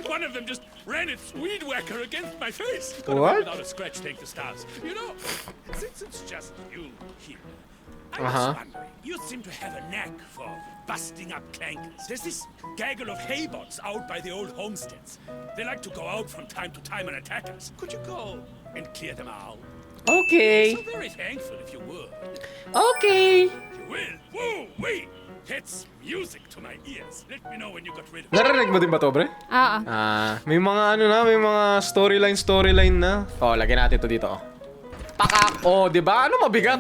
One of them just ran its weed whacker against my face. Got away What? without a scratch, thank the stars. You know, since it's just you here, I was Uh-huh. wondering, you seem to have a knack for busting up clankers. There's this gaggle of haybots out by the old homesteads. They like to go out from time to time and attack us. Could you go and clear them out? Okay. So very thankful if you would. Okay. You will? Woo, wait! That's music to my ears. Let me know when you got rid of it. Narinig mo din ba to, bre? Oo. May mga may mga storyline na. Oh, lagyan natin to dito. Oh. Pakak! Oh, di ba? Ano mabigat?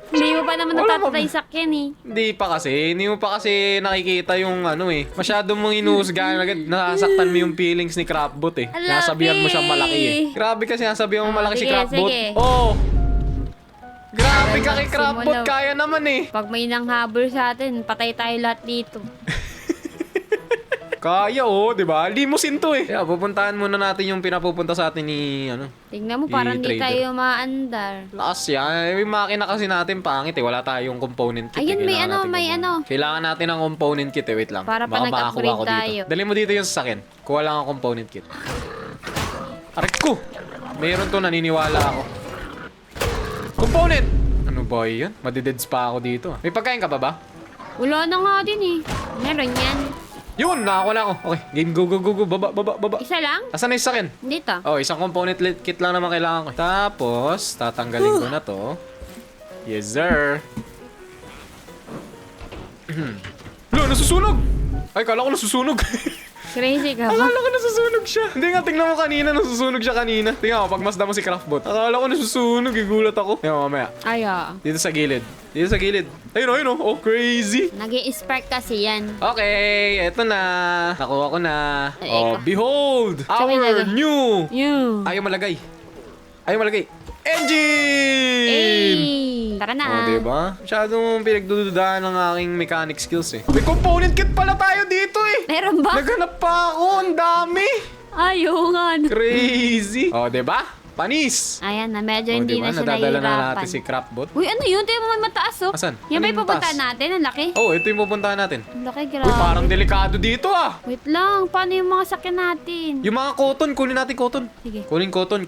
Hindi mo pa naman Wala natatry sakyan eh. Hindi mo pa kasi nakikita yung masyado mong inuhusgahan agad. Nasasaktan mo yung feelings ni Crapbot eh. Ala, Nasabihan mo siyang malaki eh. Grabe kasi nasabihan mo malaki si sige, Crapbot. sige. Oh! Grabe ka kay Simulaw. Crapbot, kaya naman eh. Pag may nanghabol sa atin, patay tayo lahat dito. Kaya di ba? Limusin to eh. Kaya pupuntahan muna natin yung pinapupunta sa atin ni Tingnan mo, parang di trader. tayo maandar. Lakas yan. Yung makina kasi natin pangit eh. Wala tayong component kit. Ayun, eh. may Kailangan natin may kumuha. Kailangan natin ng component kit eh. Wait lang. Para pa Baka makakuha nag-upgrade ko dito. tayo. Dali mo dito yung sasakyan. Kuha lang ang component kit. Aray ko! Mayroon to, naniniwala ako. Component! Ano ba yan? Madideds pa ako dito. May pagkain ka pa ba? Wala na nga din eh. Meron yan. Yun! Nakakuha na ako. Okay. Game, go. Baba. Isa lang? Asan na yung sasakyan? Dito. Oh, isang component kit lang naman kailangan ko. Tapos, tatanggalin ko na to. Yes, sir. Lo, nasusunog! Ay, kala ko nasusunog. Crazy ka ba? Akala ko nasusunog siya. Hindi nga, tingnan mo kanina, nasusunog siya kanina. Tingnan mo, pagmasda mo si Craftbot. Akala ko nasusunog, igulat ako. Tingnan mo, mamaya. Ay, ah. Dito sa gilid. Ayun, oh, crazy. Nag-i-spark kasi yan. Okay, eto na. Nakuha ko na. Ay, Oh, ikaw. behold! Saan may Our lagay? new! Yun. Ayaw malagay. Engine! Hey! Tara na. Oh, diba? Masyadong pinagdududahan ng aking mechanic skills eh. May component kit pala tayo dito eh! Meron ba? Naghanap pa ako, ang dami! Ayaw nga. Crazy! Oh, diba? Panis! Ayan na, medyo Oh, hindi diba? na siya Nadadala na nahihirapan. natin si Crapbot. Uy, ano yun? Tingnan mo may mataas oh. Asan? Yan ba Ano yung yung pupuntahan mataas? natin? Ang laki. Oh, ito yung pupuntahan natin. Ang laki, grabe. Uy, parang delikado dito ah! Wait lang, paano yung mga sakyan natin? Yung mga cotton, kunin natin cotton. Sige. Kunin cotton.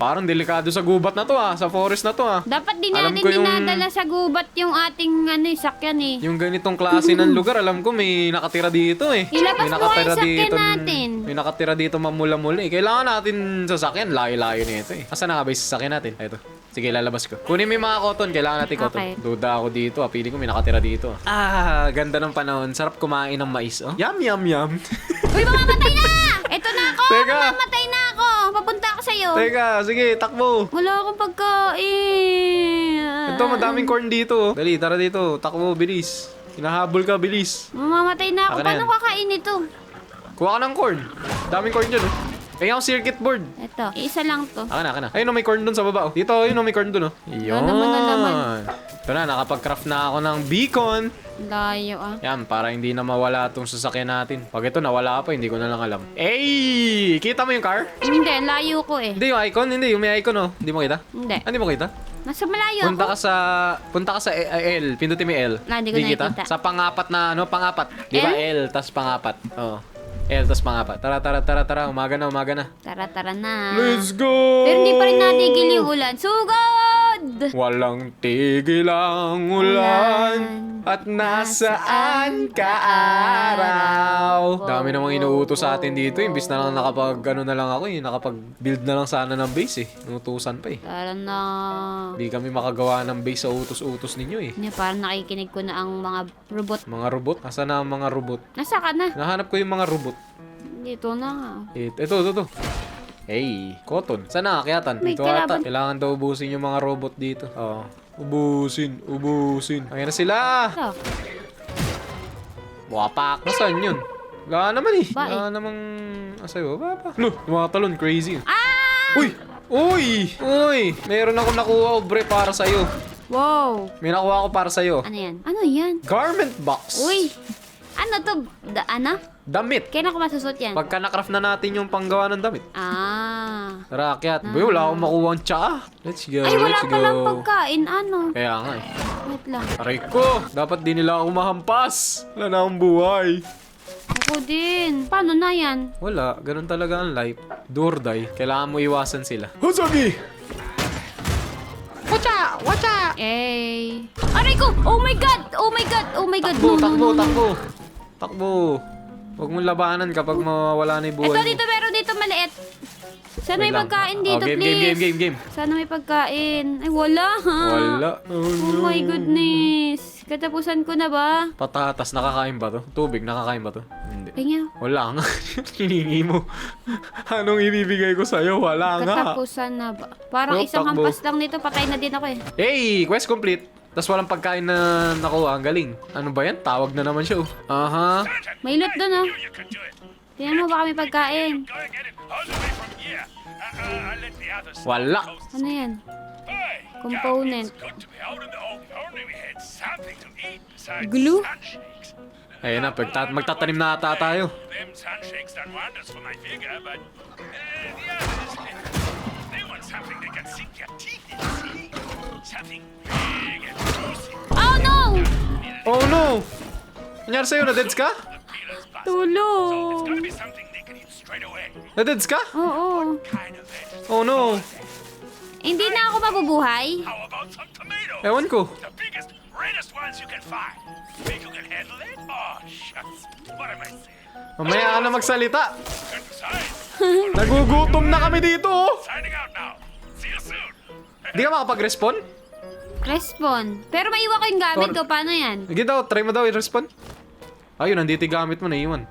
Parang delikado sa gubat na to ah, sa forest na to ah. Dapat din Alam natin ko yung- dinadala sa gubat yung ating sakyan eh. Yung ganitong klase ng lugar, alam ko may nakatira dito eh. Ilabas May mo nga yung sakyan dito- natin. May nakatira dito mamula-mula eh. Kailangan natin sasakyan, layo-layo na ito eh. Asan na nga ba yung sasakyan natin? Ito. Sige, lalabas ko. Kunin mo yung mga cotton, kailangan natin cotton. Okay. Duda ako dito ah, feeling ko may nakatira dito ah. Ganda ng panahon. Sarap kumain ng mais oh. Yum. Uy, mamamatay na! Ito na ako! Teka. Mamamatay na ako! Papunta ako sa'yo. Teka, sige, takbo. Wala akong pagkain. Ito, madaming corn dito oh. Dali, tara dito. Takbo, bilis. Hinahabol ka, bilis. Mamamatay na ako. Akin na Paano yan. kakain ito? Kuha ka ng corn. Daming corn dyan oh. Kaya ako circuit board. Ito, isa lang to. Akin na. Ayun, may corn dun sa baba. Oh. Dito, ayun, may corn dun. Oh. Yun. naman na naman. Ito na, nakapag-craft na ako ng beacon. Layo ah. Yan, para hindi na mawala itong sasakyan natin. Pag ito nawala pa, hindi ko na lang alam. Ey! Kita mo yung car? Hindi, layo ko eh. Hindi, yung icon. Hindi, yung may icon, oh. Hindi mo kita? Hindi. Hindi mo kita? Nasa malayo Punta ako. ka sa L. Pindutin mo yung L. Hindi ko nakikita. Sa pangapat na, pangapat. Di ba L, tas pangapat. Oo. L, tas pangapat. Tara. Umaga na. Tara na. Let's go! Pero hindi pa rin natigil yung ulan. Sugod! Walang tigil ang ulan at nasaan ka araw. Dami namang inuutos sa atin dito. Imbis na lang nakapag-build na lang sana ng base eh. Inutusan pa eh. Tara na. Hindi kami makagawa ng base sa utos-utos ninyo eh. Hindi, parang nakikinig ko na ang mga robot. Mga robot? Asa na ang mga robot? Nasa ka na? Nahanap ko yung mga robot. Dito na nga. Ito. Hey, cotton. Saan na akyatan? May Dito ata. kalaban. Kailangan daw ubusin yung mga robot dito. Oo. Ubusin. Ayan na sila! Ito. Wapak. Nasaan yun? Wala naman eh. Ba eh? Wala namang asayo. Baba. No, yung mga talon. Crazy. Ah! Uy! Meron akong nakuha obre para sa'yo. Wow! May nakuha ako para sa'yo. Ano yan? Ano yan? Garment box. Uy! Ano to? Ano? Damit. Kailan ko masusot yan? Pagka nakraft na natin yung panggawa ng damit. Ah. Tara, akyat. Boy, wala akong makuha ang tsaa. Let's go, Ay, wala let's go. palang pagkain. Ano? Kaya nga eh. Wait lang. Aray ko! Dapat di nila ako mahampas. Wala na akong buhay. Ako din. Paano na yan? Wala. Ganun talaga ang life. Do or die. Kailangan mo iwasan sila. Hosagi! Watcha! Eh. Aray ko! Oh my God! Oh my God! Oh my God! Takbo, No, no, takbo, no, no. takbo. Takbo. Huwag mong labanan kapag mawala na yung buhay Ito, mo. dito, meron dito maliit. Sana may Wait lang. pagkain Oh, dito, game, please. game. Sana may pagkain. Ay, wala ha. Wala. Oh my goodness. Katapusan ko na ba? Patatas, nakakain ba to? Tubig, nakakain ba to? Hindi. Tingnan. Wala nga. Hiningi mo. Anong ibibigay ko sa'yo? Wala nga. Katapusan na ba? Parang Oh, isang takbo. hampas lang nito, patay na din ako eh. Hey, quest complete. Tapos walang pagkain na nakuha. Ang galing. Ano ba yan? Tawag na naman siya. Aha. Sergeant, May loot doon, oh. you can do it. Tingnan mo, baka may pagkain. Go and get it all the way from here. I'll let the others. Wala. Ano yan? Hey, Component. it's good to be out in the open. Only we had something to eat besides Glue? sunshakes. Ayun na, magtatanim na ata tayo. Them sunshakes done wonders for my figure, but the others, they want something they can sink their teeth in. See? Something big and juicy. Oh no! Oh no! Nangyari sa'yo? Na-deads ka? The peeler's bust. So it's Tulong! gotta be something they can eat straight away. Na-deads ka? Oo. Kind of vegetables. Oh no! Hindi na ako mabubuhay. How about some tomatoes? Ewan ko. The biggest, reddest ones you can find. Think you can handle it? Oh, shucks. What am I saying? Mamaya ka na magsalita. Good design. Nagugutom na kami dito oh! Signing out now. See you soon. Di ka makapag-respawn? Respawn. Pero maiwan ko yung gamit ko. Paano yan? Sige daw, try mo daw i-respawn. Ayun, nandito yung gamit mo, naiwan.